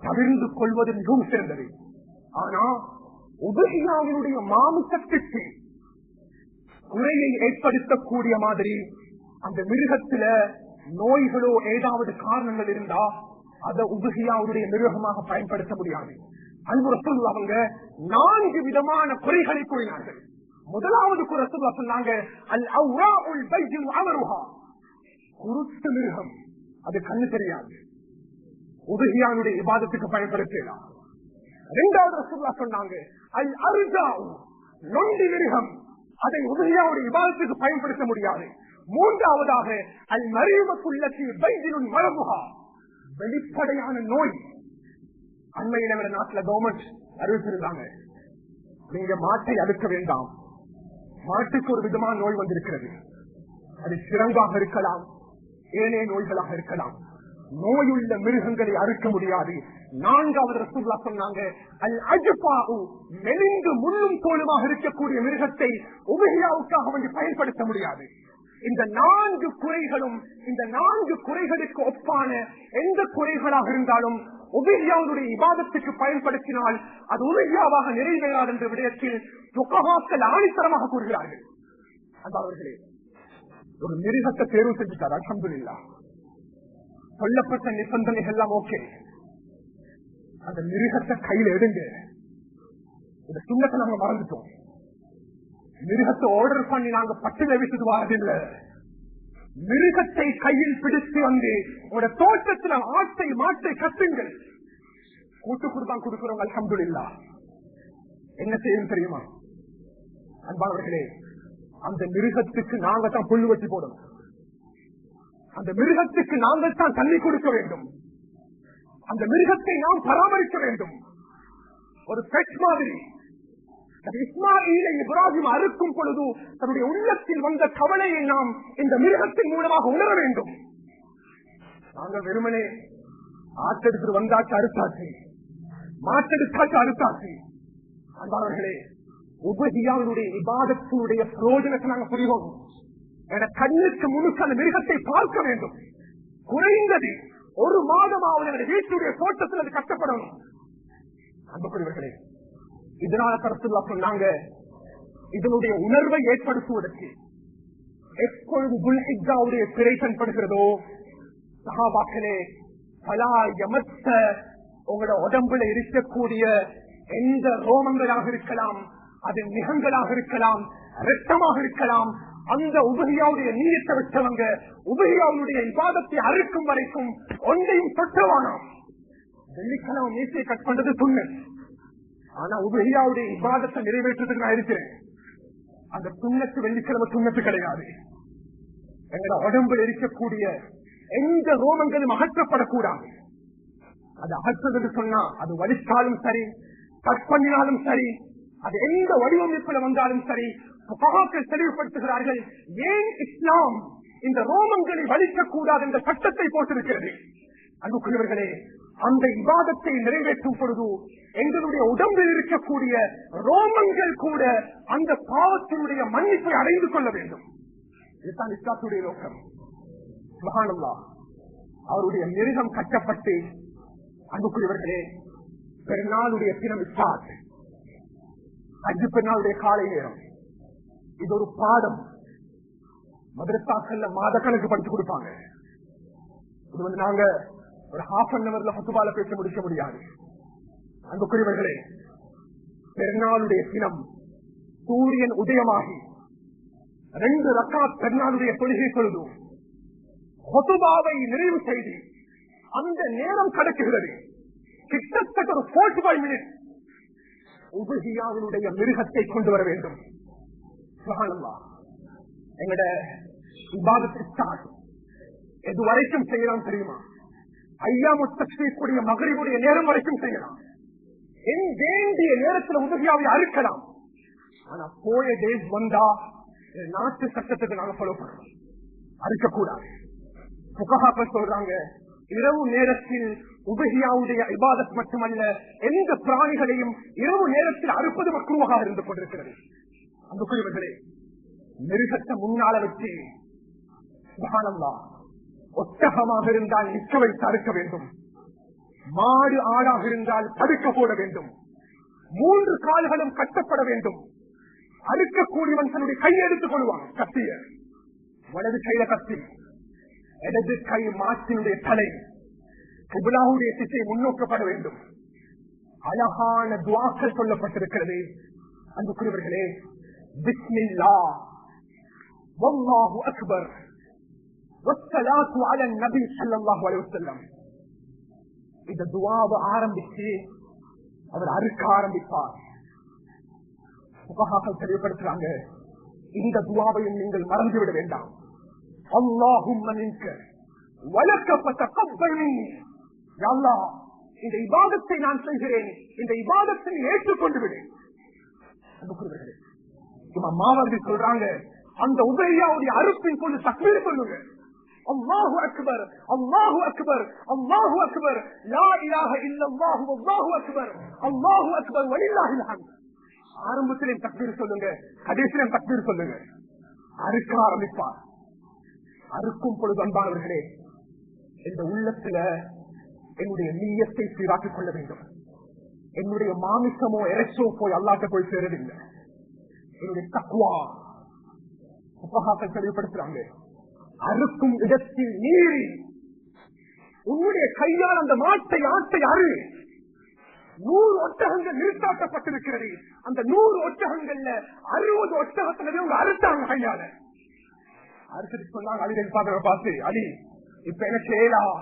தவிர்ந்து கொள்வது மிகவும் சிறந்தது. ஆனா உபஹியாவினுடைய மாமிசத்திற்கு குறையை ஏற்படுத்தக்கூடிய மாதிரி அந்த மிருகத்தில நோய்களோ ஏதாவது காரணங்கள் இருந்தா அதை உபஹியாவுடைய மிருகமாக பயன்படுத்த முடியாது. அன்பு ரசூலுல்லாஹ் அவங்க 4 விதமான குறைகளை கூறினார்கள். முதலாவது குறை சொன்னாங்க, அல் அவ்ராஉல் பைஜில் அமருஹா, குருட்டு மிருகம், அது கண்ணு தெரியாது, உபஹியாவுடைய இபாதத்துக்கு பயன்படுத்தலாம். 2வது ரசூலுல்லாஹ் சொன்னாங்க, அல் அர்ஜாஉ, நொண்டி மிருகம், அதை உபஹியாவுடைய இபாதத்துக்கு பயன்படுத்த முடியாது. 3வதாக அல் மரீமத்துல்லதி பைஜிலுன் மரபுஹா, வெளிப்படையான நோய். அண்மையில நாட்டுல கவர்மெண்ட் அறிவிச்சிருந்தாங்க, நீங்க மாட்டை அறுக்க வேண்டாம், மாட்டுக்கு ஒரு விதமான நோய் வந்திருக்கிறது. அது சிறங்காக இருக்கலாம், ஏனைய நோய்களாக இருக்கலாம். நோயுள்ள மிருகங்களை அறுக்க முடியாது. 4வது ரசூலுல்லாஹ் சொன்னாங்க, அல் அஜ்பாஉ, மெலிந்து முள்ளும் தோலுமாக இருக்கக்கூடிய மிருகத்தை உபஹியாவுக்காக வேண்டி பயன்படுத்த முடியாது. இந்த 4 குறைகளும், இந்த 4 குறைகளுக்கு ஒப்பான எந்த குறைகளாக இருந்தாலும் உபஹியாவுடைய இபாதத்துக்கு பயன்படுத்தினால் அது உபஹியாவாக நிறைவேறாது என்ற விடயத்தில் ஃபுகஹாக்கள் ஆணித்தரமாக கூறுகிறார்கள். அவர்களே, ஒரு மிருகத்தை தேர்வு செஞ்சுட்டார், அல்ஹம்துலில்லாஹ், சொல்லப்பட்ட நிபந்தனைகள் எல்லாம் ஓகே. அந்த மிருகத்தை கையில எடுங்க. இந்த சுண்ணத்தை நாங்க மறந்துட்டோம். மிருகத்தை ஆர்டர் பண்ணி நாங்க பட்டியல விட்டுட்டு வரதில்லை. மிருகத்தை கையில் பிடித்து வந்து உங்களோட தோட்டத்தில் ஆட்டை மாட்டை கட்டுங்கள். கூட்டுக்குறு தான் கொடுக்கிறோம், அல்ஹம்துலில்லாஹ். என்ன செய்யும் தெரியுமா அன்பானவர்களே? அந்த மிருகத்துக்கு நாங்க தான் புல்லு வச்சு போடணும். அந்த மிருகத்துக்கு நாங்கள் தான் தண்ணி கொடுக்க வேண்டும். அந்த மிருகத்தை நாம் பராமரிக்க வேண்டும். ஒரு பெட் மாதிரி. இஸ்மாயிலை இப்ராஹிம் அறுக்கும் பொழுது தன்னுடைய உள்ளத்தில் வந்த கவலையை நாம் இந்த மிருகத்தின் மூலமாக உணர வேண்டும். நாங்கள் வெறுமனே ஆட்டெடுத்து வந்தாச்சு, அறுத்தாச்சு, மாட்டெடுத்தாச்சு, அறுத்தாச்சு. அன்பானவர்களே, உபஹியாவுடைய இபாதத்தினுடைய பிரயோஜனத்தை நாங்கள் புரிவோம். கண்ணுக்கு முழுக்க அந்த மிருகத்தை பார்க்க வேண்டும். குறைந்தது 1 மாதமாவது வீட்டுடைய தோட்டத்தில் அது கட்டப்படணும். அன்புக்குரியவர்களே, இதனால ரசூலுல்லாஹ் சொன்னாங்க, இதனுடைய உணர்வை ஏற்படுத்துவதற்கு எப்பொழுது துல்ஹிஜ்ஜாவுடைய பிறை தென்படுகிறதோ சஹாபாக்களே பலா எமத்த உங்களோட உடம்புல இருக்கக்கூடிய எந்த ரோமங்களாக இருக்கலாம், அது மிகங்களாக இருக்கலாம், ரத்தமாக இருக்கலாம், அந்த உபகியாவுடைய நீயத்தை வச்சவங்க உபகியாவுடைய இபாதத்தை அறுக்கும் வரைக்கும் ஒன்றையும் தொட்டவானாம். வெள்ளிக்கிழமை மீசையை கட் பண்றது சுண்ணத். ஆனா உபகியாவுடைய இபாதத்தை நிறைவேற்றுறதுக்கு நான் இருக்கிறேன். அந்த சுண்ணத்து வெள்ளிக்கிழமை சுண்ணத்து கிடையாது. எங்களோட உடம்புல இருக்கக்கூடிய எந்த ரோமங்களும் அகற்றப்படக்கூடாது. அது அகற்றுவது சொன்னா அது வலித்தாலும் சரி, கட் பண்ணினாலும் சரி, அது எந்த வடிவமைப்புல வந்தாலும் சரி, புகாக்கள் தெளிவுபடுத்துகிறார்கள். ஏன் இஸ்லாம் இந்த ரோமங்களை வலிக்கக்கூடாது என்ற சட்டத்தை போட்டிருக்கிறது? அன்புக்குரியவர்களே, அந்த இபாதத்தை நிறைவேற்றும் பொழுது எங்களுடைய உடம்பில் இருக்கக்கூடிய ரோமங்கள் கூட அந்த பாவத்தினுடைய மன்னிப்பை அடைந்து கொள்ள வேண்டும். இதுதான் இஸ்லாத்துடைய நோக்கம். சுப்ஹானல்லாஹ். அவருடைய மிருகம் கட்டப்பட்டு, அன்புக்குரியவர்களே, பெருநாளுடைய தினம் இஸ்லாத், அஞ்சு பெருநாளுடைய காலை நேரம். இது ஒரு பாடம். மதரசாக்கள்ல மாத கணக்கு படிச்சு கொடுப்பாங்க. இது வந்து நாங்க ஒரு ஹாஃப் அன் அவர்ல ஹுதுபால பேச முடிக்க முடியாது. அன்புக்குரியவர்களே, பெருநாளுடைய தினம் சூரியன் உதயமாகி 2 ரக்காத் பெருநாளுடைய தொழுகை தொழுது ஹுதுபாவை நிறைவு செய்து அந்த நேரம் கடக்குகிறது. கிட்டத்தட்ட ஒரு 45 மினிட்ஸ் உபகியாவினுடைய மிருகத்தை கொண்டு வர வேண்டும். சுப்ஹானல்லாஹ். எங்கட இபாதத் ஸ்டார்ட் எது வரைக்கும் செய்யலாம் தெரியுமா? ஐயாமு தக்பீருடைய மகரிபுடைய நேரம் வரைக்கும் செய்யலாம். என் வேண்டிய நேரத்தில் உபகியாவை அறுக்கலாம். ஆனா போய டேஸ் வந்தா நாட்டு சட்டத்துக்கு நாங்க ஃபாலோ பண்ணணும், அறுக்கக்கூடாது. புகஹாக்கள் சொல்றாங்க, இரவு நேரத்தில் உபகியாவுடைய இபாதத் மட்டுமல்ல, எந்த பிராணிகளையும் இரவு நேரத்தில் அறுப்பது மக்ரூஹாக இருந்து கொண்டிருக்கிறது. அன்புக்குரியவர்களே, மிருகத்தை முன்னால வச்சு சுப்ஹானல்லாஹ், ஒட்டகமாக இருந்தால் நிற்க வைத்து அறுக்க வேண்டும். மாடு ஆடாக இருந்தால் படுக்க போட வேண்டும். 3 கால்களும் கட்டப்பட வேண்டும். அறுக்கக்கூடியவன் தன்னுடைய கையை எடுத்துக் கொள்வான். கத்திய வலது கையில கத்தி, இடது கை மாற்றினுடைய தலை, கிப்லாவுடைய திசை முன்னோக்கப்பட வேண்டும். அழகான துஆக்கள் சொல்லப்பட்டிருக்கிறது. அன்புக்குரியவர்களே, பிஸ்மில்லாஹ் வல்லாஹு அக்பர் வஸ்ஸலாத்து அலா நபி ஸல்லல்லாஹு அலைஹி வஸல்லம். இந்த துஆவை ஆரம்பிச்சு அவர் அறுக்க ஆரம்பிப்பார். புகஹாக்கள் தெளிவுபடுத்துறாங்க, இந்த துஆவையும் நீங்கள் மறந்துவிட வேண்டாம். அல்லாஹும்ம மின்க வலக ஃபதகப்பல் மின்னி. யா அல்லாஹ், இந்த இபாதத்தை நான் செய்கிறேன், இந்த இபாதத்தை ஏற்றுக்கொண்டு விடு. அன்புக்குரியவர்களே, இமாம் மாவர்கள் சொல்றாங்க, அந்த உபையாவுடைய அறுப்பின் கொண்டு தக்பீர் சொல்லுங்க. அல்லாஹு அக்பர், அல்லாஹு அக்பர், அல்லாஹு அக்பர், லா இலாஹ இல்லல்லாஹு வல்லாஹு அக்பர், அல்லாஹு அக்பர் வலில்லாஹில் ஹம்த். ஆரம்பத்திலேயும் தக்பீர் சொல்லுங்க, கடைசியிலும் தக்பீர் சொல்லுங்க. அறுக்க ஆரம்பிப்பார். அறுக்கும் பொழுது அன்பானவர்களே, இந்த உள்ளத்துல என்னுடைய நீயத்தை சீராக்கிக் கொள்ள வேண்டும். என்னுடைய மாமிசமோ இறைச்சோ போய் அல்லாஹ்ட்ட போய் சேரவில்லை. என்னுடைய தக்வா. புகஹாக்கள் தெளிவுபடுத்துறாங்க, அறுக்கும் இடத்தில் நீரி உன்னுடைய கையால் அந்த மாட்டை ஆட்டை அறு. 100 ஒட்டகங்கள் நிறுத்தாட்டப்பட்டிருக்கிறது. அந்த 100 ஒட்டகங்கள்ல 60 ஒட்டகத்தினரை அவங்க அறுத்தாங்க கையால. அறுத்து சொன்னாங்க அலிகள் பார்த்து, அலி இப்ப என்ன செய்யலாம்,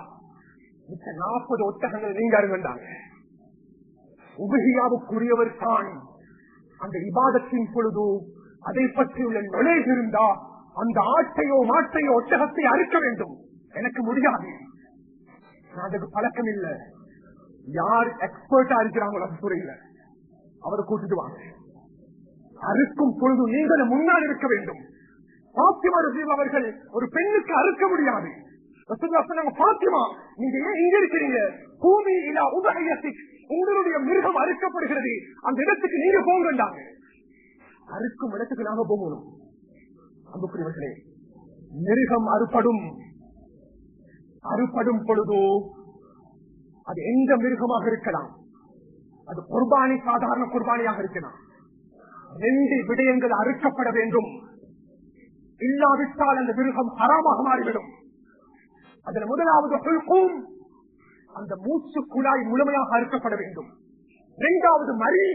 40 ஒட்டகங்கள் நீங்க அருங்கண்டாங்க. உபகியாவுக்குரியவர் தான். அந்த இபாதத்தின் பொழுது அதை பற்றியுள்ள நுழைவு இருந்தா அந்த ஆட்டையோ மாட்டையோ ஒட்டகத்தை அறுக்க வேண்டும். எனக்கு முடியாது, அதுக்கு பழக்கம் இல்லை. யார் எக்ஸ்பர்ட்டா இருக்கிறாங்களோ அந்த துறையில அவரை கூட்டிட்டு வாங்க. அறுக்கும் பொழுது நீங்களும் முன்னால் இருக்க வேண்டும். பாத்திமா ரலியல்லாஹு அவர்கள் ஒரு பெண்ணுக்கு அறுக்க முடியாது. பாத்திமா, நீங்க ஏன் இங்க இருக்கிறீங்க? பூமி இலா உதயத்திக், உங்களுடைய மிருகம் அறுக்கப்படுகிறது, அந்த இடத்துக்கு நீங்க போங்கண்டாங்க. அறுக்கும் இடத்துக்கு நாங்க போகணும். அன்புக்குரியவர்களே, மிருகம் அறுப்படும் பொழுது அது எந்த மிருகமாக இருக்கலாம். அது குர்பானி, சாதாரண குர்பானியாக இருக்கலாம். 2 விடயங்கள் அறுக்கப்பட வேண்டும். இல்லாவிட்டால் அந்த மிருகம் ஹராமாக மாறிவிடும். அதுல முதலாவது ஹுல்கூம், அந்த மூச்சு குழாய் முழுமையாக அறுக்கப்பட வேண்டும். இரண்டாவது மறி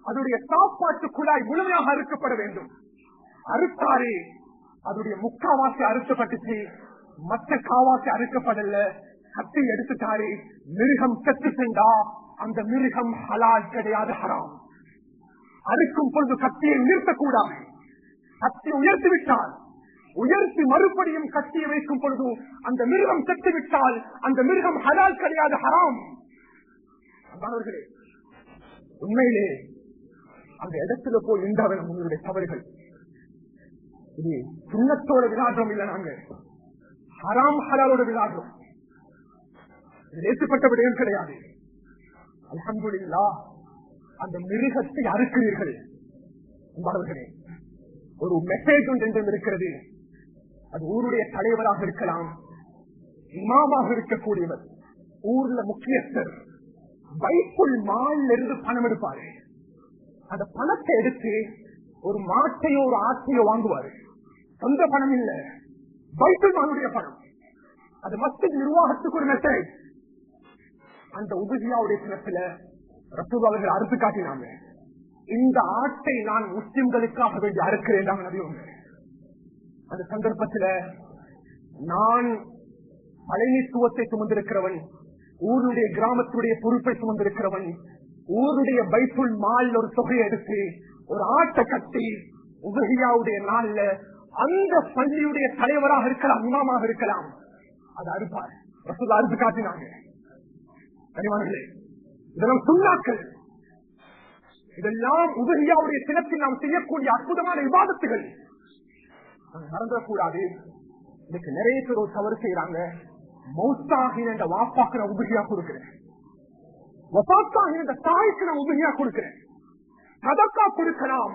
அதனுடைய சாப்பாட்டு குழாய் முழுமையாக அறுக்கப்பட வேண்டும். அறுத்தாரே அதனுடைய முக்காவாசி அறுக்கப்பட்டுச்சு, மற்ற காவாசி அறுக்கப்படல. கத்தி எடுத்துட்டாரு, மிருகம் செத்து சென்றா அந்த மிருகம் ஹலால் கிடையாது, ஹராம். அறுக்கும் பொழுது கத்தியை உயர்த்தக்கூடாது. கத்தி உயர்த்தி விட்டால், உயர்த்தி மறுபடியும் கத்தியை வைக்கும் பொழுது அந்த மிருகம் செத்து விட்டால் அந்த மிருகம் ஹலால் கிடையாது, ஹராம். அவர்களே, உண்மையிலே அந்த இடத்துல போய் நின்றவன் உங்களுடைய தவறுகள். இது சுண்ணத்தோட விளையாடுறோம் இல்ல, நாங்க ஹராம் ஹலாலோட விளையாடுறோம். இது ஏற்றுப்பட்ட விடயம் கிடையாது. அல்ஹம்துலில்லாஹ், அந்த மிருகத்தை அறுக்கிறீர்கள். அன்பானவர்களே, ஒரு மெசேஜ் ஒன்று இருக்கிறது. அது ஊருடைய தலைவராக இருக்கலாம், இமாமாக இருக்கக்கூடியவர், ஊர்ல முக்கியஸ்தர். பைத்துல் மால்ல இருந்து பணம் எடுப்பாரு. அந்த பணத்தை எடுத்து ஒரு மாட்டையோ ஒரு ஆட்டையோ வாங்குவாரு. சொந்த பணம் இல்ல, பைத்துல் மாலுடைய பணம். அது மஸ்ஜித் நிர்வாகத்துக்கு ஒரு மெசேஜ். அந்த உபதியாவுடைய சிலத்துல ரசூல் அவர்கள் அறுத்து காட்டினாங்க, இந்த ஆட்டை நான் முஸ்லிம்களுக்காக வேண்டி அறுக்கிறேன். அந்த சந்தர்ப்பத்தில் நான் தலைமைத்துவத்தை சுமந்திருக்கிறவன், ஊருடைய கிராமத்துடைய பொறுப்பை சுமந்திருக்கிறவன், ஊருடைய பைத்துல் மால் ஒரு தொகையை எடுத்து ஒரு ஆட்டை கட்டி உபதியாவுடைய நாள்ல அந்த பள்ளியுடைய தலைவராக இருக்கலாம், இமாமாக இருக்கலாம், அது அறுப்பார். ரசூல் அறுத்து காட்டினாங்க. கனிவானங்களே, இதெல்லாம் சுண்ணாக்கள். இதெல்லாம் உபரியாவுடைய சினத்தில் நாம் செய்யக்கூடிய அற்புதமான விவாதத்துகள். மறந்துடக்கூடாது. இன்னைக்கு நிறைய பேர் ஒரு தவறு செய்யறாங்க. மௌத்தாகின இந்த வாப்பாக்கு நான் உபரியா கொடுக்கிறேன், வபாத்தாகின இந்த தாய்க்கு நான் உபரியா கொடுக்கிறேன். சதக்கா கொடுக்கலாம்.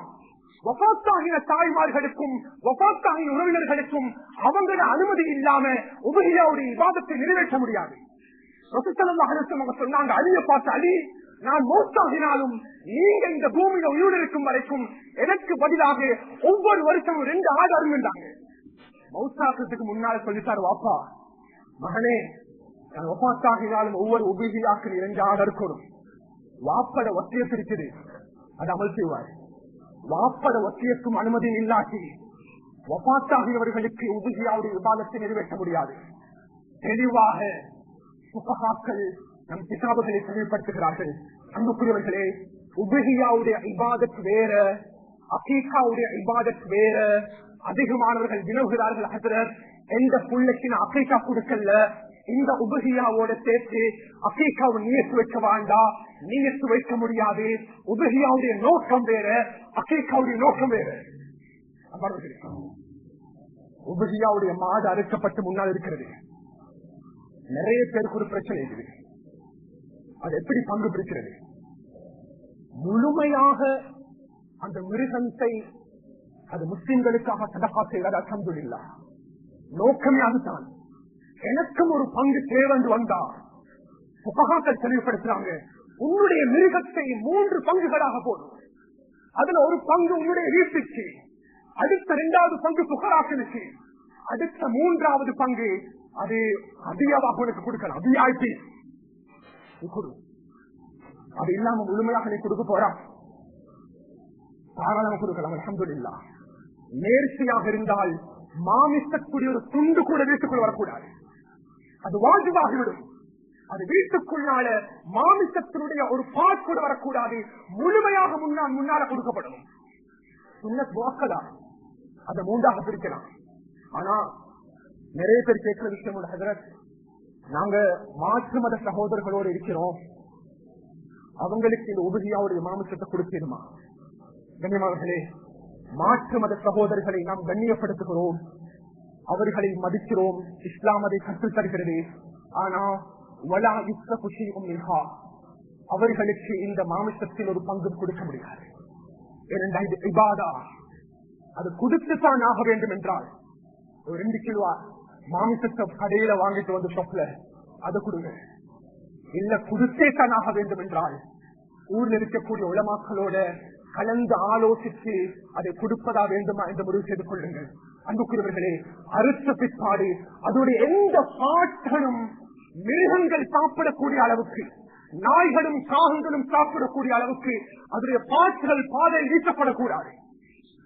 வபாத்தாகின தாய்மார்களுக்கும் வபாத்தாகின உறவினர்களுக்கும் அவங்களோட அனுமதி இல்லாம உபரியாவுடைய விவாதத்தை நிறைவேற்ற முடியாது. சொன்னாங்க, அழிய பார்த்து அழி, நான் மௌத்தாகினாலும் நீங்க இந்த பூமியில உயிர் இருக்கும் வரைக்கும் எனக்கு பதிலாக ஒவ்வொரு வருஷமும் 2 ஆடு அருந்தாங்க. மௌத்தாக்குறதுக்கு முன்னால சொல்லிட்டாரு, வாப்பா மகனே, நான் வபாத்தாகினாலும் ஒவ்வொரு உபதியாக்கு 2 ஆடு இருக்கணும். வாப்பட ஒத்தியத்து இருக்குது, அது அமல் செய்வார். வாப்பட ஒத்தியத்தும் அனுமதி இல்லாட்டி வபாத்தாகியவர்களுக்கு உபதியாவுடைய விவாதத்தை நிறைவேற்ற முடியாது. தெளிவாக புகஹாக்கள் நம் கிதாபுகளை தெளிவுபடுத்துகிறார்கள். அன்புக்குரியவர்களே, உபஹியாவுடைய இபாதத் வேற, அகீகாவுடைய இபாதத் வேற. அதிகமானவர்கள் வினவுகிறார்கள், ஹஜ்ரத் எந்த புள்ளைக்கு நான் அகீகா கொடுக்கல, இந்த உபஹியாவோட சேர்த்து அகீகாவை நியத்து வைக்க வேண்டாம். நியத்து வைக்க முடியாது. உபஹியாவுடைய நோக்கம் வேற, அகீகாவுடைய நோக்கம் வேற. உபஹியாவுடைய மாடு அறுக்கப்பட்டு முன்னால் இருக்கிறது. நிறைய பேருக்கு ஒரு பிரச்சனை இருக்குது, அது எப்படி பங்கு பிடிக்கிறது? முழுமையாக அந்த மிருகத்தை அது முஸ்லிம்களுக்காக சதகா செய்வது அல்ஹம்துலில்லாஹ். நோக்கமே அதுதான். எனக்கும் ஒரு பங்கு தேவந்து வந்தா புகஹாக்கள் தெளிவுபடுத்துறாங்க, உன்னுடைய மிருகத்தை 3 பங்குகளாக போடும். அதுல ஒரு பங்கு உன்னுடைய வீட்டுக்கு, அடுத்த 2வது பங்கு புகராக்களுக்கு, அடுத்த 3வது பங்கு அது அதிகமாக உனக்கு கொடுக்கலாம். விஐபி கொடு. அது இல்லாம முழுமையாக நீ கொடுக்க போறா, தாராளமாக கொடுக்கலாம். அல்ஹம்துலில்லாஹ். நேர்ச்சியாக இருந்தால் மாமிசக்கூடிய ஒரு துண்டு கூட வீட்டுக்குள் வரக்கூடாது, அது வாஜிபாகிவிடும். அது வீட்டுக்குள்ளால மாமிசத்தினுடைய ஒரு பாட் கூட வரக்கூடாது, முழுமையாக முன்னால கொடுக்கப்படும். சுன்னத் வாக்கலா அதை 3ஆக பிரிக்கலாம். ஆனா நிறைய பேர் கேட்கிற விஷயம், ஹஜ்ரத் நாங்க மாற்று மத சகோதரர்களோடு இருக்கிறோம், அவங்களுக்கு இந்த உபதியாவுடைய மாமிசத்தை கொடுத்திடுமா? கண்ணியமானவர்களே, மாற்று மத சகோதரர்களை நாம் கண்ணியப்படுத்துகிறோம், அவர்களை மதிக்கிறோம், இஸ்லாம் அதை கற்றுத் தருகிறது. ஆனா வலா யுக்த குஷியும் மின்ஹா, அவர்களுக்கு இந்த மாமிசத்தில் ஒரு பங்கு கொடுக்க முடியாது. ஏனென்றா இது இபாதா, அது கொடுத்துத்தான் ஆக வேண்டும். என்றால் ஒரு 2 கிலோ மாமிசத்தை கடையில வாங்கிட்டு வந்து ஷாப்ல அதை கொடுங்க, இல்ல கொடுத்தேத்தான் ஆக வேண்டும் என்றால் ஊர்ல இருக்கக்கூடிய உலமாக்களோட கலந்து ஆலோசித்து அதை கொடுப்பதா வேண்டுமா என்று முடிவு செய்து கொள்ளுங்கள். அன்புக்குரியவர்களே, அறுத்த பிற்பாடு அதோடைய எந்த பாட்களும் மிருகங்கள் சாப்பிடக்கூடிய அளவுக்கு, நாய்களும் காகங்களும் சாப்பிடக்கூடிய அளவுக்கு அதனுடைய பாட்டுகள் பாதை வீசப்படக்கூடாது,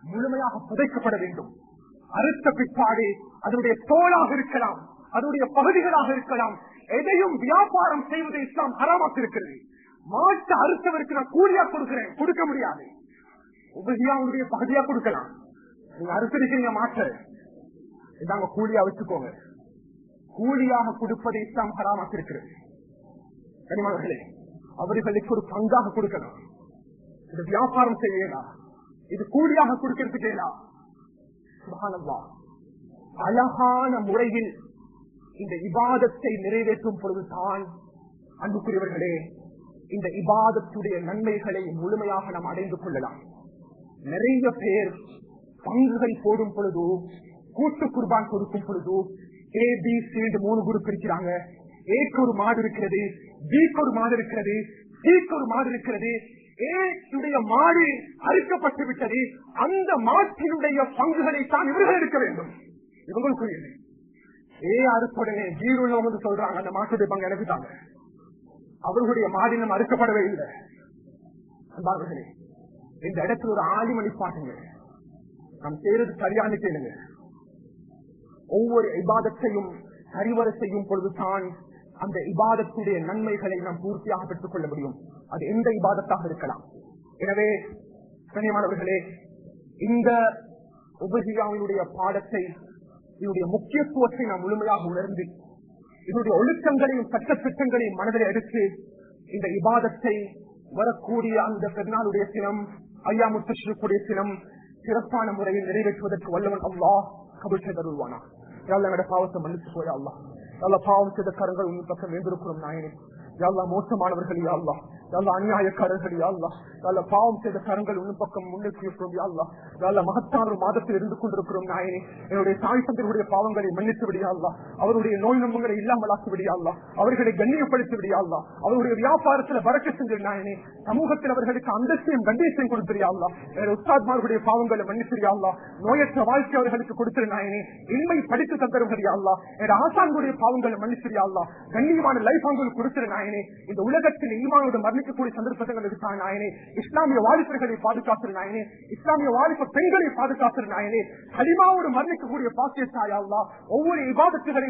முழுமையாக புதைக்கப்பட வேண்டும். அறுத்த பிற்பாடு அதனுடைய தோளாக இருக்கலாம், அதனுடைய பகுதிகளாக இருக்கலாம், எதையும் வியாபாரம் செய்வதை இஸ்லாம் ஹராமாக்கிருக்கிறது. மாட்டு அறுத்தவருக்கு நான் கூலியா கொடுக்கிறேன், கொடுக்க முடியாது. உபதியாவுடைய பகுதியா கொடுக்கலாம். நீங்க அறுத்திருக்கீங்க மாற்ற, இதாங்க கூலியா வச்சுக்கோங்க. கூலியாக கொடுப்பதை இஸ்லாம் ஹராமாக்கிருக்கிறது. கனிமர்களே, அவர்களுக்கு ஒரு பங்காக கொடுக்கலாம். இது வியாபாரம் செய்யலாம், இது கூலியாக கொடுக்கிறதுக்கு சுப்ஹானல்லாஹ். அழகான முறையில் இந்த இபாதத்தை நிறைவேற்றும் பொழுதுதான் அன்புக்குரியவர்களே இந்த இபாதத்துடைய நன்மைகளை முழுமையாக நாம் அடைந்து கொள்ளலாம். நிறைய பேர் பங்குகள் போடும் பொழுது, கூட்டு குர்பான் கொடுக்கும் பொழுது ABC 3 குரூப் இருக்கிறாங்க. ஏக்கு ஒரு மாடு இருக்கிறது, பிக்கு ஒரு மாடு இருக்கிறது, சிக்கு ஒரு மாடு இருக்கிறது. ஏடைய மாடு அறுக்கப்பட்டு விட்டது, அந்த மாட்டினுடைய பங்குகளை தான் இவர்கள் எடுக்க வேண்டும். இவங்களுக்குரியது அறுப்புடனே ஜீரோல வந்து சொல்றாங்க அந்த மாட்டுடைய பங்கு எனக்கு தாங்க. அவர்களுடைய மாடினம் அறுக்கப்படவே இல்லை. அன்பார்களே, இந்த இடத்துல ஒரு ஆலிமணி பாட்டுங்க, நாம் செய்யறது சரியான கேளுங்க. ஒவ்வொரு இபாதத்தையும் சரிவர செய்யும் பொழுதுதான் அந்த இபாதத்துடைய நன்மைகளை நாம் பூர்த்தியாக பெற்றுக் கொள்ள முடியும். அது எந்த இபாதத்தாக இருக்கலாம். எனவே கண்ணியமானவர்களே, இந்த உபஹியாவினுடைய பாடத்தை, இதனுடைய முக்கியத்துவத்தை நாம் முழுமையாக உணர்ந்து, இதனுடைய ஒழுக்கங்களையும் சட்ட திட்டங்களையும் மனதில் எடுத்து இந்த இபாதத்தை வரக்கூடிய அந்த பெருநாளுடைய தினம், ஐயாமுத் தஷ்ரீக்குடைய தினம் சிறப்பான முறையில் நிறைவேற்றுவதற்கு வல்லவன் அல்லாஹ் கபூல் செய்து அருள்வானா. எங்களோட பாவத்தை மன்னிச்சு போயா அல்லாஹ். எல்லா பாவம் செய்த கரங்கள் உன் பக்கம் வேண்டிருக்கிறோம் நாயனே. எல்லா மோசமானவர்கள் யா அல்லாஹ், எல்லா அநியாயக்காரர்கள் யா அல்லாஹ், எல்லா பாவம் செய்த கரங்கள் உன் பக்கம் முன்னேற்றி இருக்கிறோம் யா அல்லாஹ். எல்லா மகத்தான ஒரு மாதத்தில் இருந்து கொண்டிருக்கிறோம் நாயனே. என்னுடைய தாய் தந்தையுடைய பாவங்களை மன்னித்து விடியா அல்லாஹ், அவருடைய நோய் நம்பங்களை இல்லாமலாக்கி விடியா அல்லாஹ், அவர்களை கண்ணியப்படுத்தி விடியா அல்லாஹ், அவருடைய வியாபாரத்தில் வரக்க செஞ்சு நாயனே. சமூகத்தில் அவர்களுக்கு அந்தஸ்தையும் கண்ணியத்தையும் கொடுத்தியா அல்லாஹ். என்னுடைய உஸ்தாத்மார்களுடைய பாவங்களை மன்னித்தியா அல்லாஹ், நோயற்ற வாழ்க்கை அவர்களுக்கு கொடுத்திரு நாயனே. இன்மை படித்து தந்தவர்கள் அல்லாஹ், என்னுடைய ஆசான்களுடைய பாவங்களை மன்னித்தியா அல்லாஹ், கண்ணியமான லைஃப் அவங்களுக்கு கொடுத்திரு நாயனே. இந்த உலகத்தில் ஈமானோடு மரணிக்கக்கூடிய சந்தர்ப்பங்கள் இருக்கான் நாயனே. இஸ்லாமிய வாலிபர்களை பாதுகாத்து நாயனே, இஸ்லாமிய வாலிப பெண்களை பாதுகாத்து நாயனே. கலிமாவோடு மரணிக்கக்கூடிய பாக்கியத்தாயா அல்லாஹ், ஒவ்வொரு இபாதத்துகளையும்